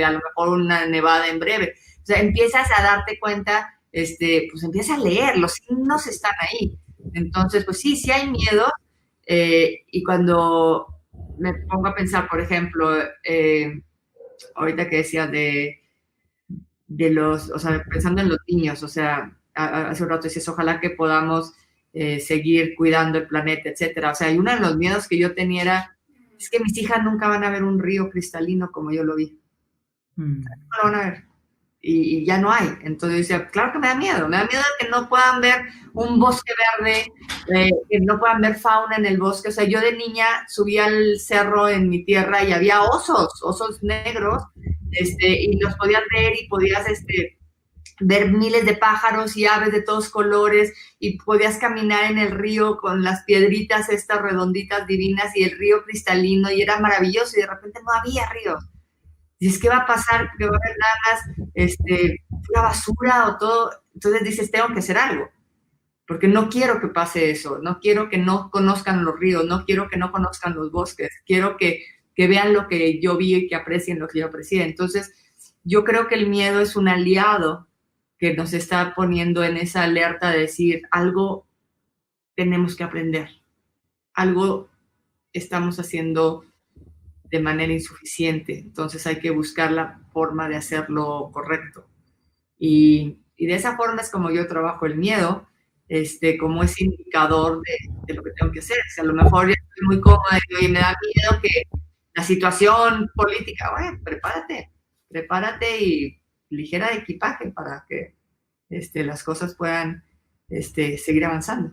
a lo mejor una nevada en breve. O sea, empiezas a darte cuenta, pues empiezas a leer, los signos están ahí. Entonces, pues sí hay miedo, y cuando me pongo a pensar, por ejemplo, ahorita que decías de los, o sea, pensando en los niños, o sea, hace un rato decías, ojalá que podamos seguir cuidando el planeta, etcétera. O sea, y uno de los miedos que yo tenía es que mis hijas nunca van a ver un río cristalino como yo lo vi. No lo van a ver. Y ya no hay. Entonces yo decía, claro que me da miedo de que no puedan ver un bosque verde, que no puedan ver fauna en el bosque. O sea, yo de niña subía al cerro en mi tierra y había osos negros, y los podías ver y podías ver miles de pájaros y aves de todos colores, y podías caminar en el río con las piedritas estas redonditas divinas y el río cristalino, y era maravilloso, y de repente no había río. Dices, ¿qué va a pasar? Que va a haber nada más una basura o todo. Entonces dices, tengo que hacer algo, porque no quiero que pase eso, no quiero que no conozcan los ríos, no quiero que no conozcan los bosques, quiero que vean lo que yo vi y que aprecien lo que yo aprecié. Entonces, yo creo que el miedo es un aliado que nos está poniendo en esa alerta de decir, algo tenemos que aprender, algo estamos haciendo de manera insuficiente, entonces hay que buscar la forma de hacerlo correcto. Y de esa forma es como yo trabajo el miedo, como ese indicador de lo que tengo que hacer. O sea, a lo mejor ya estoy muy cómoda y me da miedo que la situación política, bueno, prepárate y ligera de equipaje para que las cosas puedan seguir avanzando.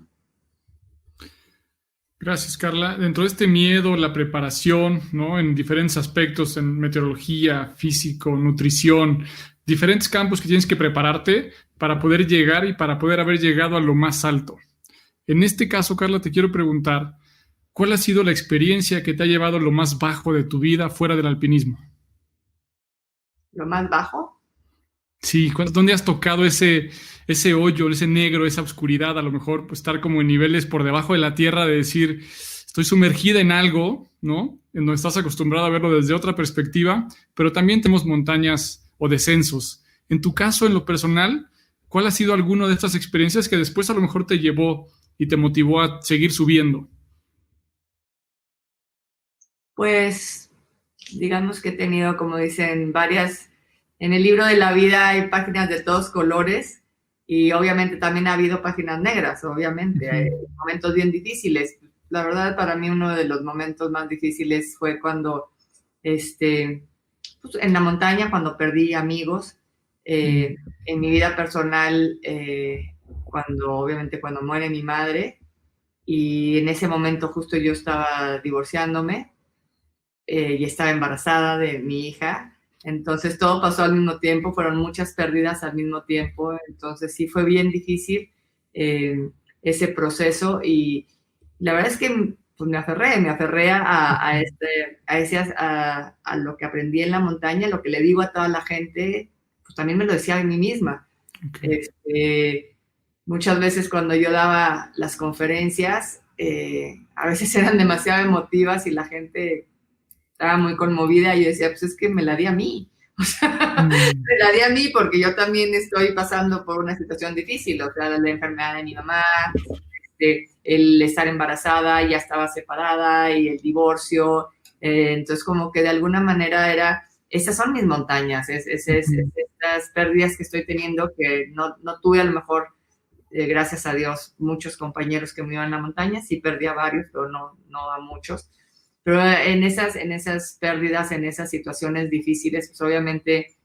Gracias, Carla. Dentro de este miedo, la preparación, ¿no? En diferentes aspectos, en meteorología, físico, nutrición, diferentes campos que tienes que prepararte para poder llegar y para poder haber llegado a lo más alto. En este caso, Carla, te quiero preguntar, ¿cuál ha sido la experiencia que te ha llevado a lo más bajo de tu vida fuera del alpinismo? ¿Lo más bajo? Sí, ¿dónde has tocado ese hoyo, ese negro, esa oscuridad? A lo mejor pues, estar como en niveles por debajo de la tierra, de decir, estoy sumergida en algo, ¿no? En donde estás acostumbrado a verlo desde otra perspectiva, pero también tenemos montañas o descensos. En tu caso, en lo personal, ¿cuál ha sido alguna de estas experiencias que después a lo mejor te llevó y te motivó a seguir subiendo? Pues, digamos que he tenido, como dicen, en el libro de la vida hay páginas de todos colores, y obviamente también ha habido páginas negras, obviamente. Hay momentos bien difíciles. La verdad, para mí uno de los momentos más difíciles fue cuando, pues, en la montaña, cuando perdí amigos. En mi vida personal, cuando muere mi madre, y en ese momento justo yo estaba divorciándome, y estaba embarazada de mi hija. Entonces todo pasó al mismo tiempo, fueron muchas pérdidas al mismo tiempo, entonces sí fue bien difícil ese proceso, y la verdad es que pues, me aferré a lo que aprendí en la montaña, lo que le digo a toda la gente, pues también me lo decía a mí misma. Okay. Muchas veces cuando yo daba las conferencias, a veces eran demasiado emotivas y la gente estaba muy conmovida, y yo decía, pues es que me la di a mí. O sea, me la di a mí porque yo también estoy pasando por una situación difícil, o sea, la enfermedad de mi mamá, el estar embarazada, ya estaba separada, y el divorcio. Entonces, como que de alguna manera esas son mis montañas, estas pérdidas que estoy teniendo, que no tuve a lo mejor, gracias a Dios, muchos compañeros que me iban a la montaña, sí perdí a varios, pero no a muchos. Pero en esas pérdidas, en esas situaciones difíciles, pues obviamente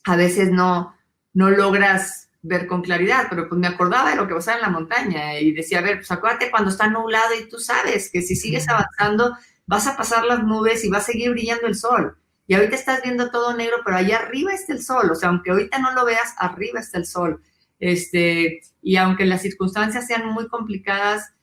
a veces no logras ver con claridad, pero pues me acordaba de lo que pasaba en la montaña y decía, a ver, pues acuérdate cuando está nublado y tú sabes que si sigues avanzando vas a pasar las nubes y va a seguir brillando el sol. Y ahorita estás viendo todo negro, pero allá arriba está el sol. O sea, aunque ahorita no lo veas, arriba está el sol. Y aunque las circunstancias sean muy complicadas,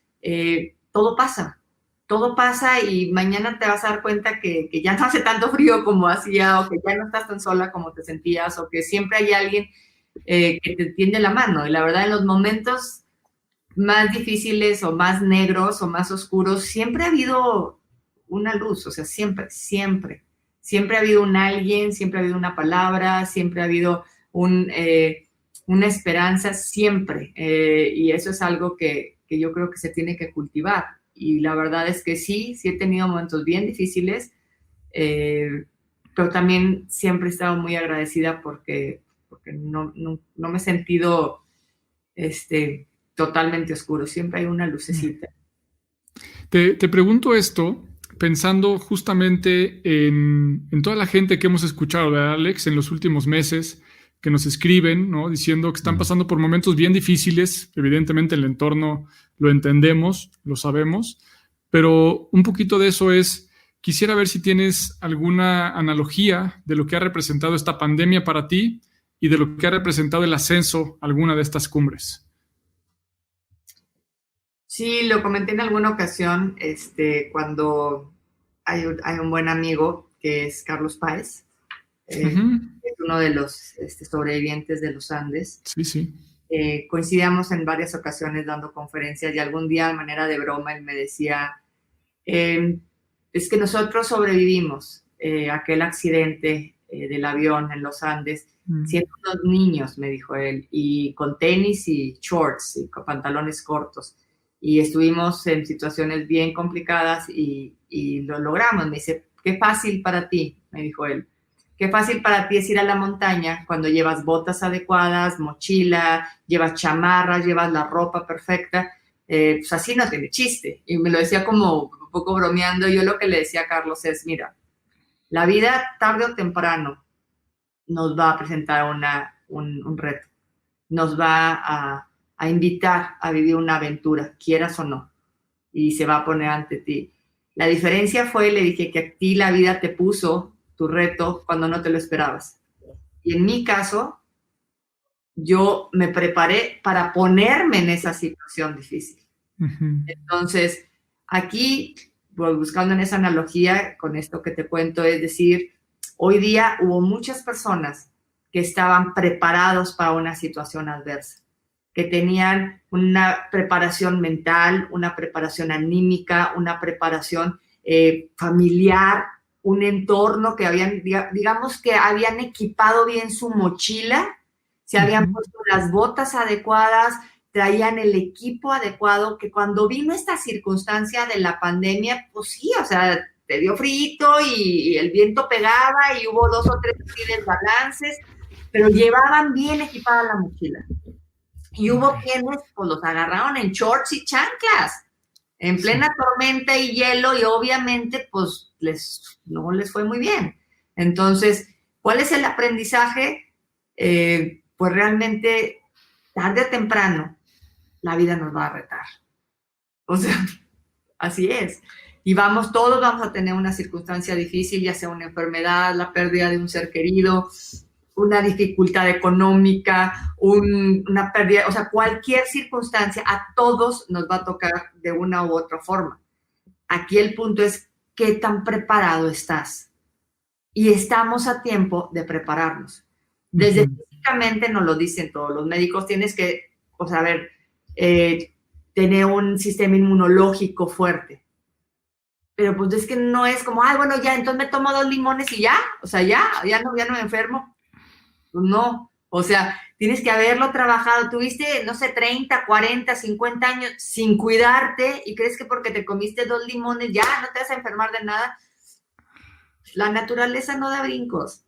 todo pasa y mañana te vas a dar cuenta que ya no hace tanto frío como hacía, o que ya no estás tan sola como te sentías, o que siempre hay alguien que te tiende la mano. Y la verdad, en los momentos más difíciles o más negros o más oscuros, siempre ha habido una luz, o sea, siempre ha habido un alguien, siempre ha habido una palabra, siempre ha habido una esperanza, siempre. Y eso es algo que yo creo que se tiene que cultivar. Y la verdad es que sí he tenido momentos bien difíciles, pero también siempre he estado muy agradecida porque no me he sentido totalmente oscuro. Siempre hay una lucecita. Te pregunto esto pensando justamente en toda la gente que hemos escuchado, ¿verdad, Alex? En los últimos meses, que nos escriben, ¿no? Diciendo que están pasando por momentos bien difíciles. Evidentemente el entorno lo entendemos, lo sabemos, pero un poquito de eso quisiera ver si tienes alguna analogía de lo que ha representado esta pandemia para ti y de lo que ha representado el ascenso a alguna de estas cumbres. Sí, lo comenté en alguna ocasión, cuando hay un buen amigo que es Carlos Páez, es uno de los sobrevivientes de los Andes. Sí. Coincidíamos en varias ocasiones dando conferencias y algún día, de manera de broma, él me decía, es que nosotros sobrevivimos aquel accidente del avión en los Andes, siendo unos niños, me dijo él, y con tenis y shorts y con pantalones cortos. Y estuvimos en situaciones bien complicadas y lo logramos. Me dice, qué fácil para ti, me dijo él. Qué fácil para ti es ir a la montaña cuando llevas botas adecuadas, mochila, llevas chamarras, llevas la ropa perfecta. Pues así no tiene chiste. Y me lo decía como un poco bromeando. Yo lo que le decía a Carlos es, mira, la vida tarde o temprano nos va a presentar un reto. Nos va a invitar a vivir una aventura, quieras o no, y se va a poner ante ti. La diferencia fue, le dije, que a ti la vida te puso tu reto cuando no te lo esperabas. Y en mi caso, yo me preparé para ponerme en esa situación difícil. Entonces, aquí, pues, buscando en esa analogía con esto que te cuento, es decir, hoy día hubo muchas personas que estaban preparados para una situación adversa, que tenían una preparación mental, una preparación anímica, una preparación familiar, un entorno que digamos que habían equipado bien su mochila, se habían puesto las botas adecuadas, traían el equipo adecuado, que cuando vino esta circunstancia de la pandemia, pues sí, o sea, te dio frío y el viento pegaba y hubo 2 o 3 desbalances, pero llevaban bien equipada la mochila. Y hubo quienes pues los agarraron en shorts y chanclas, en plena tormenta y hielo, y obviamente pues no les fue muy bien. Entonces, ¿cuál es el aprendizaje? Pues realmente, tarde o temprano, la vida nos va a retar. O sea, así es. Y todos vamos a tener una circunstancia difícil, ya sea una enfermedad, la pérdida de un ser querido, una dificultad económica, una pérdida, o sea, cualquier circunstancia, a todos nos va a tocar de una u otra forma. Aquí el punto es qué tan preparado estás. Y estamos a tiempo de prepararnos. Desde físicamente nos lo dicen todos los médicos, tienes que, tener un sistema inmunológico fuerte. Pero pues es que no es como, bueno, ya, entonces me tomo 2 limones y ya, o sea, ya no me enfermo. No, o sea, tienes que haberlo trabajado. Tuviste, no sé, 30, 40, 50 años sin cuidarte y crees que porque te comiste 2 limones ya no te vas a enfermar de nada. La naturaleza no da brincos.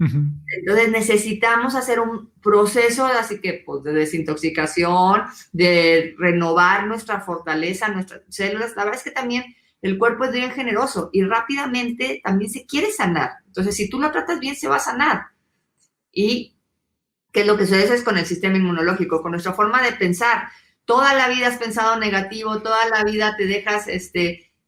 Entonces necesitamos hacer un proceso así que, pues, de desintoxicación, de renovar nuestra fortaleza, nuestras células. La verdad es que también el cuerpo es bien generoso y rápidamente también se quiere sanar. Entonces, si tú lo tratas bien, se va a sanar. Y ¿qué es lo que sucede? Es con el sistema inmunológico, con nuestra forma de pensar. Toda la vida has pensado negativo, toda la vida te dejas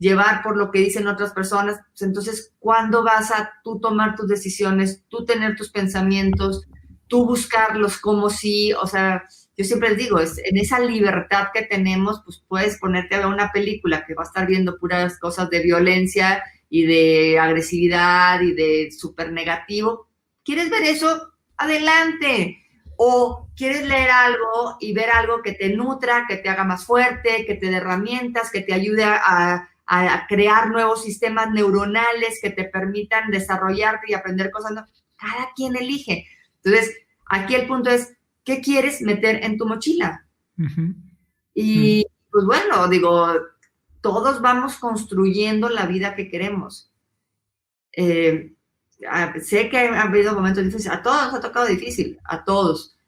llevar por lo que dicen otras personas. Pues entonces, ¿cuándo vas a tú tomar tus decisiones, tú tener tus pensamientos, tú buscarlos como si, o sea, yo siempre les digo, en esa libertad que tenemos, pues puedes ponerte a ver una película que va a estar viendo puras cosas de violencia y de agresividad y de súper negativo. ¿Quieres ver eso? Adelante. O quieres leer algo y ver algo que te nutra, que te haga más fuerte, que te dé herramientas, que te ayude a crear nuevos sistemas neuronales que te permitan desarrollarte y aprender cosas nuevas. Cada quien elige. Entonces, aquí el punto es, ¿qué quieres meter en tu mochila? Uh-huh. Y pues bueno, digo, todos vamos construyendo la vida que queremos. Sé que ha habido momentos difíciles, a todos nos ha tocado difícil, a todos,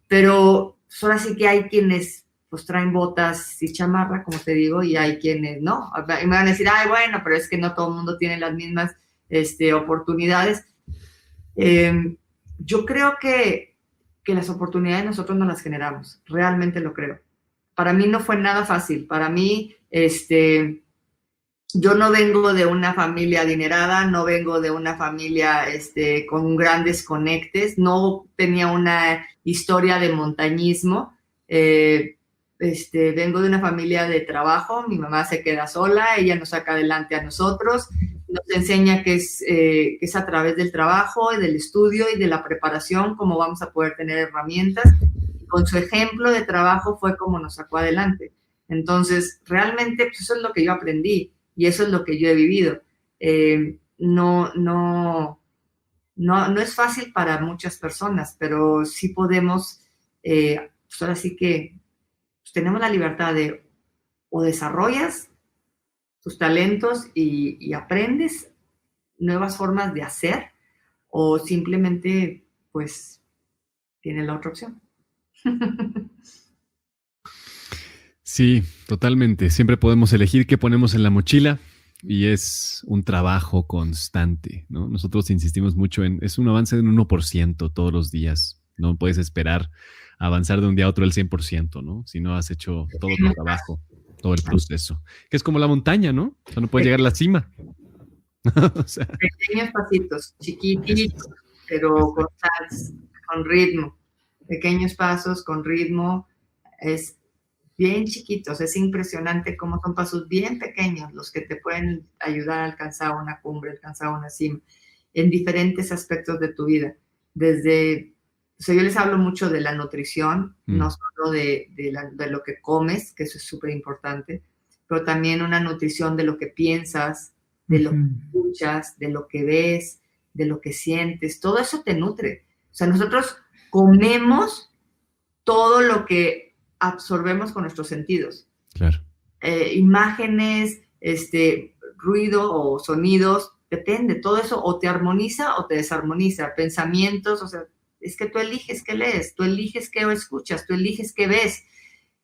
pero ahora sí que hay quienes pues traen botas y chamarra, como te digo, y hay quienes no, y me van a decir, ay, bueno, pero es que no todo el mundo tiene las mismas oportunidades. Yo creo que las oportunidades nosotros no las generamos, realmente lo creo. Para mí no fue nada fácil, para mí, yo no vengo de una familia adinerada, no vengo de una familia con grandes conectes, no tenía una historia de montañismo, vengo de una familia de trabajo, mi mamá se queda sola, ella nos saca adelante a nosotros, nos enseña que es a través del trabajo y del estudio y de la preparación como vamos a poder tener herramientas. Con su ejemplo de trabajo fue como nos sacó adelante. Entonces, realmente pues eso es lo que yo aprendí. Y eso es lo que yo he vivido. No es fácil para muchas personas, pero sí podemos, pues ahora sí que pues tenemos la libertad de o desarrollas tus talentos y aprendes nuevas formas de hacer, o simplemente, pues, tienes la otra opción. Sí, totalmente. Siempre podemos elegir qué ponemos en la mochila y es un trabajo constante, ¿no? Nosotros insistimos mucho es un avance de un 1% todos los días. No puedes esperar avanzar de un día a otro el 100%, ¿no? Si no has hecho todo tu trabajo, todo el proceso. Que es como la montaña, ¿no? O sea, no puedes llegar a la cima. O sea, pequeños pasitos, chiquititos, pero constantes, con ritmo. Pequeños pasos con ritmo, es bien chiquitos, es impresionante cómo son pasos bien pequeños los que te pueden ayudar a alcanzar una cumbre, alcanzar una cima, en diferentes aspectos de tu vida. Desde, o sea, yo les hablo mucho de la nutrición, no solo de lo que comes, que eso es súper importante, pero también una nutrición de lo que piensas, de lo que escuchas, de lo que ves, de lo que sientes, todo eso te nutre. O sea, nosotros comemos todo lo que absorbemos con nuestros sentidos. Claro. Imágenes, ruido o sonidos, depende, todo eso o te armoniza o te desarmoniza, pensamientos, o sea, es que tú eliges qué lees, tú eliges qué escuchas, tú eliges qué ves.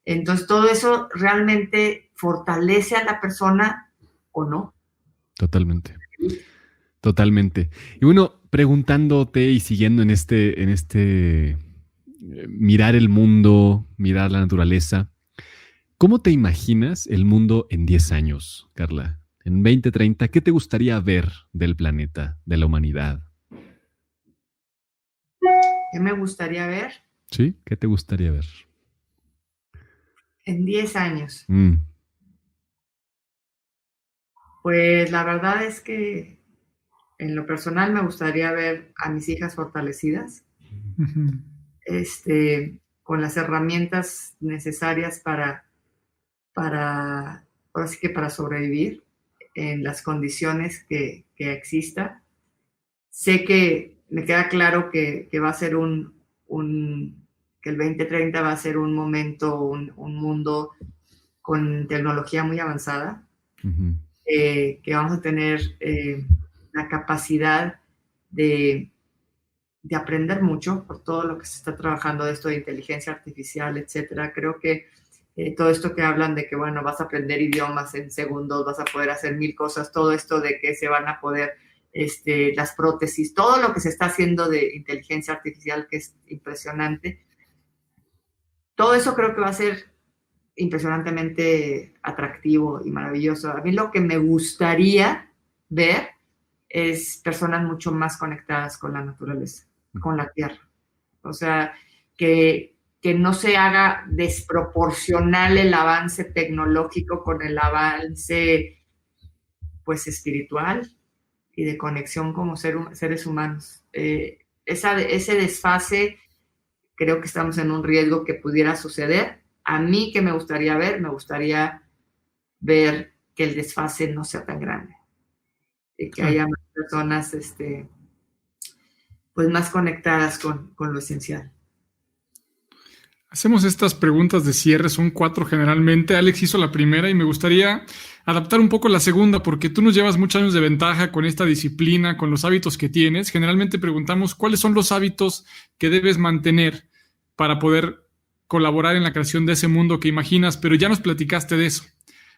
Entonces, todo eso realmente fortalece a la persona o no. Totalmente. Totalmente. Y bueno, preguntándote y siguiendo en este mirar el mundo, mirar la naturaleza, ¿cómo te imaginas el mundo en 10 años, Carla? En 2030, ¿qué te gustaría ver del planeta, de la humanidad? ¿Qué me gustaría ver? ¿Sí? ¿Qué te gustaría ver? En 10 años. Pues la verdad es que en lo personal me gustaría ver a mis hijas fortalecidas, con las herramientas necesarias para ahora sí que para sobrevivir en las condiciones que exista. Sé que me queda claro que va a ser que el 2030 va a ser un momento, un mundo con tecnología muy avanzada, que vamos a tener la capacidad de aprender mucho por todo lo que se está trabajando de esto de inteligencia artificial, etcétera. Creo que todo esto que hablan de que, bueno, vas a aprender idiomas en segundos, vas a poder hacer 1000 cosas, todo esto de que se van a poder, las prótesis, todo lo que se está haciendo de inteligencia artificial, que es impresionante. Todo eso creo que va a ser impresionantemente atractivo y maravilloso. A mí lo que me gustaría ver es personas mucho más conectadas con la naturaleza, con la tierra. O sea, que no se haga desproporcional el avance tecnológico con el avance, pues, espiritual y de conexión como seres humanos. Ese desfase, creo que estamos en un riesgo que pudiera suceder. A mí, ¿qué me gustaría ver? Me gustaría ver que el desfase no sea tan grande y que haya más personas pues más conectadas con lo esencial. Hacemos estas preguntas de cierre, son 4 generalmente. Alex hizo la primera y me gustaría adaptar un poco la segunda, porque tú nos llevas muchos años de ventaja con esta disciplina, con los hábitos que tienes. Generalmente preguntamos cuáles son los hábitos que debes mantener para poder colaborar en la creación de ese mundo que imaginas, pero ya nos platicaste de eso.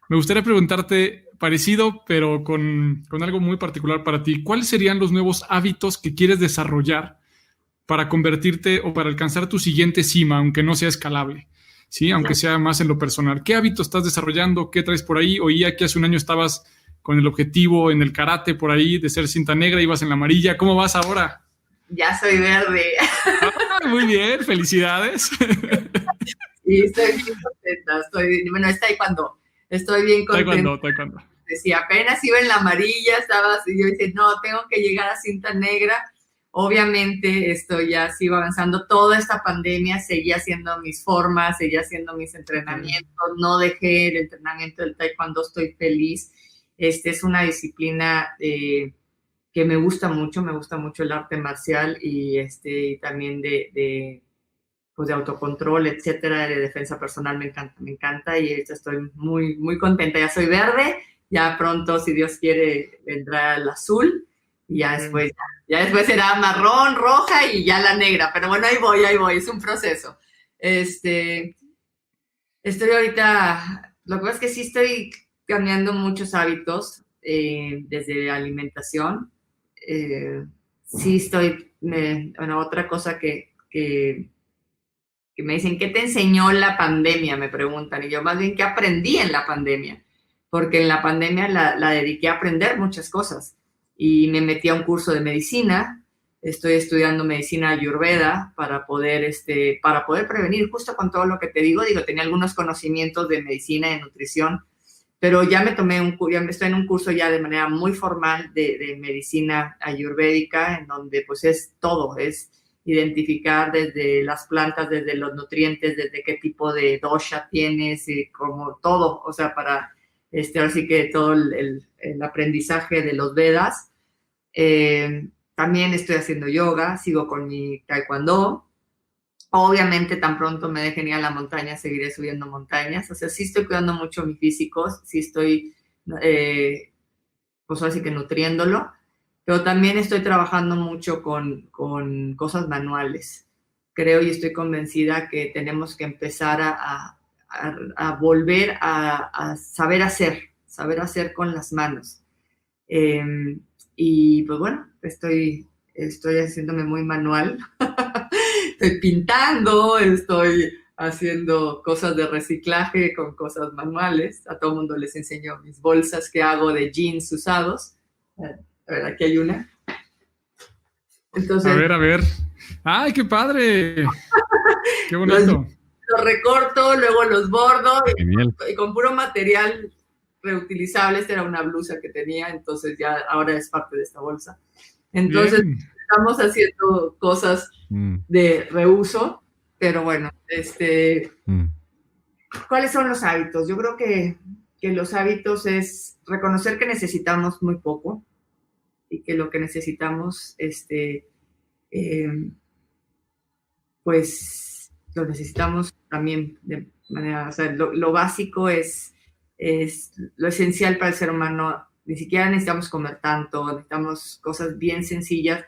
Me gustaría preguntarte, parecido, pero con algo muy particular para ti. ¿Cuáles serían los nuevos hábitos que quieres desarrollar para convertirte o para alcanzar tu siguiente cima, aunque no sea escalable, ¿sí? Aunque sea más en lo personal? ¿Qué hábitos estás desarrollando? ¿Qué traes por ahí? Oía que hace un año estabas con el objetivo en el karate por ahí de ser cinta negra, ibas en la amarilla. ¿Cómo vas ahora? Ya soy verde. Ah, muy bien, felicidades. Y estoy bien contenta. Bueno, es taekwondo. Estoy bien contenta. Taekwondo. Decía, apenas iba en la amarilla, y yo decía, no, tengo que llegar a cinta negra. Obviamente esto ya sigo avanzando. Toda esta pandemia seguía haciendo mis formas, seguía haciendo mis entrenamientos. No dejé el entrenamiento del taekwondo, estoy feliz. Es una disciplina que me gusta mucho el arte marcial y también pues de autocontrol, etcétera, de defensa personal, me encanta y estoy muy, muy contenta. Ya soy verde, ya pronto, si Dios quiere, vendrá el azul y ya después será marrón, roja y ya la negra, pero bueno, ahí voy, es un proceso. Estoy ahorita, lo que pasa es que sí estoy cambiando muchos hábitos, desde la alimentación. Sí estoy, otra cosa que me dicen, ¿qué te enseñó la pandemia? Me preguntan, y yo más bien, ¿qué aprendí en la pandemia? Porque en la pandemia la dediqué a aprender muchas cosas y me metí a un curso de medicina. Estoy estudiando medicina ayurveda para poder prevenir, justo con todo lo que te digo, tenía algunos conocimientos de medicina y de nutrición, pero ya estoy en un curso ya de manera muy formal de medicina ayurvédica, en donde pues es todo, es identificar desde las plantas, desde los nutrientes, desde qué tipo de dosha tienes, y como todo, o sea, para ahora sí que todo el aprendizaje de los Vedas. También estoy haciendo yoga, sigo con mi taekwondo. Obviamente, tan pronto me dejen ir a la montaña, seguiré subiendo montañas. O sea, sí estoy cuidando mucho mi físico, sí estoy, pues así que nutriéndolo, pero también estoy trabajando mucho con cosas manuales. Creo y estoy convencida que tenemos que empezar a volver a saber hacer con las manos. Y pues bueno, estoy haciéndome muy manual. Estoy pintando, estoy haciendo cosas de reciclaje con cosas manuales. A todo el mundo les enseño mis bolsas que hago de jeans usados. A ver, aquí hay una. Entonces, a ver. ¡Ay, qué padre! ¡Qué bonito! Los recorto, luego los bordo y con puro material reutilizable. Esta era una blusa que tenía, entonces ya ahora es parte de esta bolsa. Entonces, estamos haciendo cosas de reuso, pero bueno, ¿cuáles son los hábitos? Yo creo que los hábitos es reconocer que necesitamos muy poco y que lo que necesitamos, pues lo necesitamos también de manera, o sea, lo básico es lo esencial para el ser humano. Ni siquiera necesitamos comer tanto, necesitamos cosas bien sencillas,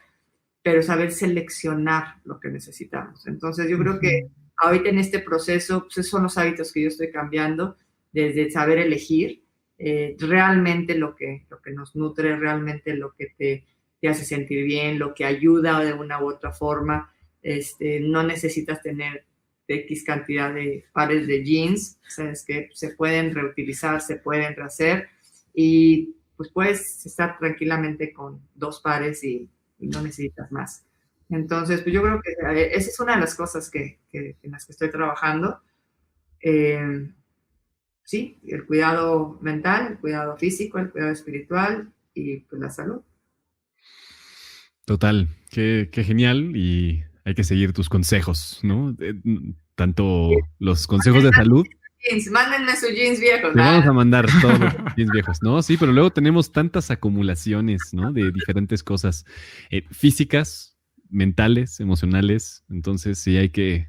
pero saber seleccionar lo que necesitamos. Entonces yo creo que ahorita en este proceso, pues esos son los hábitos que yo estoy cambiando, desde saber elegir realmente lo que nos nutre, realmente lo que te hace sentir bien, lo que ayuda de una u otra forma. No necesitas tener X cantidad de pares de jeans, sabes que se pueden reutilizar, se pueden rehacer y pues puedes estar tranquilamente con 2 pares y no necesitas más. Entonces, pues yo creo que esa es una de las cosas en las que estoy trabajando. Sí, el cuidado mental, el cuidado físico, el cuidado espiritual y pues la salud. Total, qué genial, y hay que seguir tus consejos, ¿no? Tanto los consejos de salud. Mándenme sus jeans viejos. Te vamos a mandar todos los jeans viejos, ¿no? Sí, pero luego tenemos tantas acumulaciones, ¿no? De diferentes cosas físicas, mentales, emocionales. Entonces sí hay que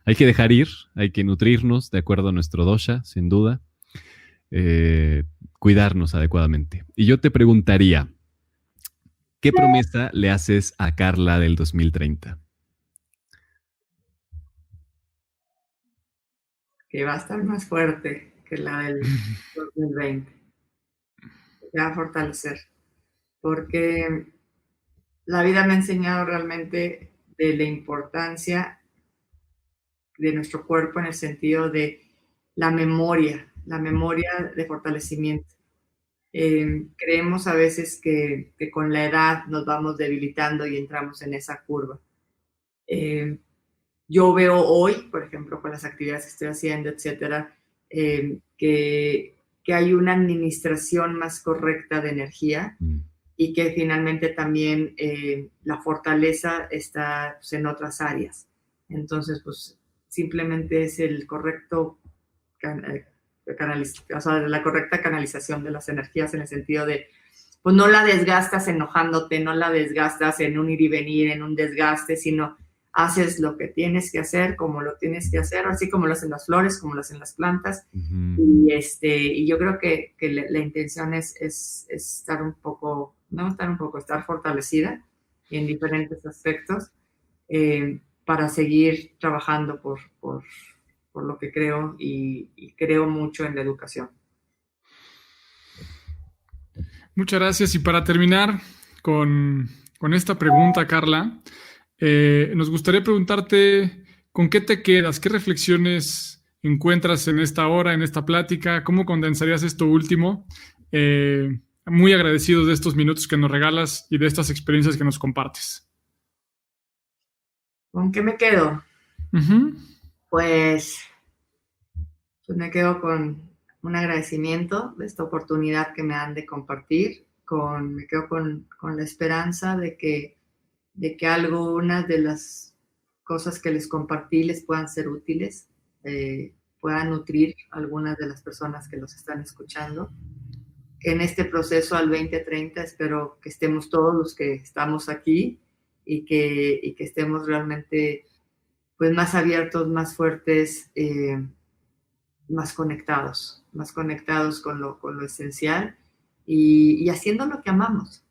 dejar ir, hay que nutrirnos de acuerdo a nuestro dosha, sin duda. Cuidarnos adecuadamente. Y yo te preguntaría, ¿qué promesa le haces a Carla del 2030? Que va a estar más fuerte que la del 2020. Que va a fortalecer. Porque la vida me ha enseñado realmente de la importancia de nuestro cuerpo en el sentido de la memoria de fortalecimiento. Creemos a veces que con la edad nos vamos debilitando y entramos en esa curva. Yo veo hoy, por ejemplo, con las actividades que estoy haciendo, etcétera, que hay una administración más correcta de energía y que finalmente también la fortaleza está pues, en otras áreas. Entonces, pues simplemente es el correcto la correcta canalización de las energías en el sentido de, pues no la desgastas enojándote, no la desgastas en un ir y venir, en un desgaste, sino haces lo que tienes que hacer, como lo tienes que hacer, así como lo hacen las flores, como lo hacen las plantas. Uh-huh. Y yo creo que la intención es estar estar fortalecida en diferentes aspectos para seguir trabajando por lo que creo y creo mucho en la educación. Muchas gracias. Y para terminar con esta pregunta, Carla, nos gustaría preguntarte ¿con qué te quedas? ¿Qué reflexiones encuentras en esta hora, en esta plática? ¿Cómo condensarías esto último? Muy agradecidos de estos minutos que nos regalas y de estas experiencias que nos compartes. ¿Con qué me quedo? Uh-huh. Pues me quedo con un agradecimiento de esta oportunidad que me dan de compartir. Me quedo con la esperanza de que algunas de las cosas que les compartí les puedan ser útiles, puedan nutrir a algunas de las personas que los están escuchando. Que en este proceso al 2030 espero que estemos todos los que estamos aquí y que estemos realmente pues más abiertos, más fuertes, más conectados con lo esencial y haciendo lo que amamos,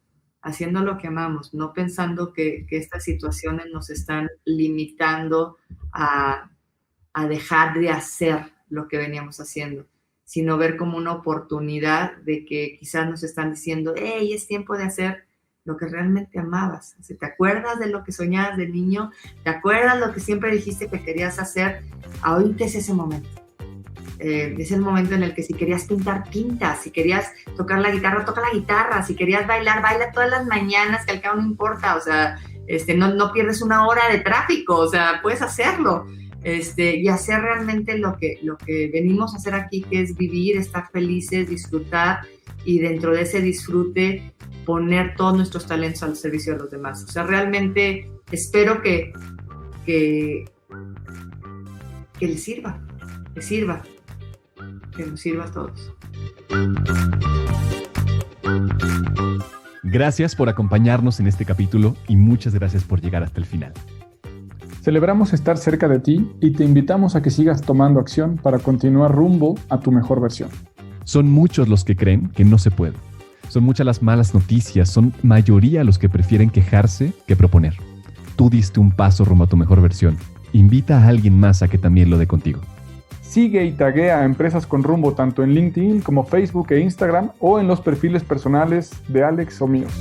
no pensando que estas situaciones nos están limitando a dejar de hacer lo que veníamos haciendo, sino ver como una oportunidad de que quizás nos están diciendo, hey, es tiempo de hacer lo que realmente amabas. ¿Te acuerdas de lo que soñabas de niño? ¿Te acuerdas lo que siempre dijiste que querías hacer? Ahorita es ese momento. Es el momento en el que si querías pintar, pintas. Si querías tocar la guitarra, toca la guitarra. Si querías bailar, baila todas las mañanas, que al cabo no importa. O sea, no pierdes una hora de tráfico. O sea, puedes hacerlo. Y hacer realmente lo que venimos a hacer aquí, que es vivir, estar felices, disfrutar y dentro de ese disfrute poner todos nuestros talentos al servicio de los demás. O sea, realmente espero que les sirva, que nos sirva a todos. Gracias por acompañarnos en este capítulo y muchas gracias por llegar hasta el final. Celebramos estar cerca de ti y te invitamos a que sigas tomando acción para continuar rumbo a tu mejor versión. Son muchos los que creen que no se puede. Son muchas las malas noticias, son mayoría los que prefieren quejarse que proponer. Tú diste un paso rumbo a tu mejor versión. Invita a alguien más a que también lo dé contigo. Sigue y taguea a Empresas con Rumbo tanto en LinkedIn como Facebook e Instagram o en los perfiles personales de Alex o míos.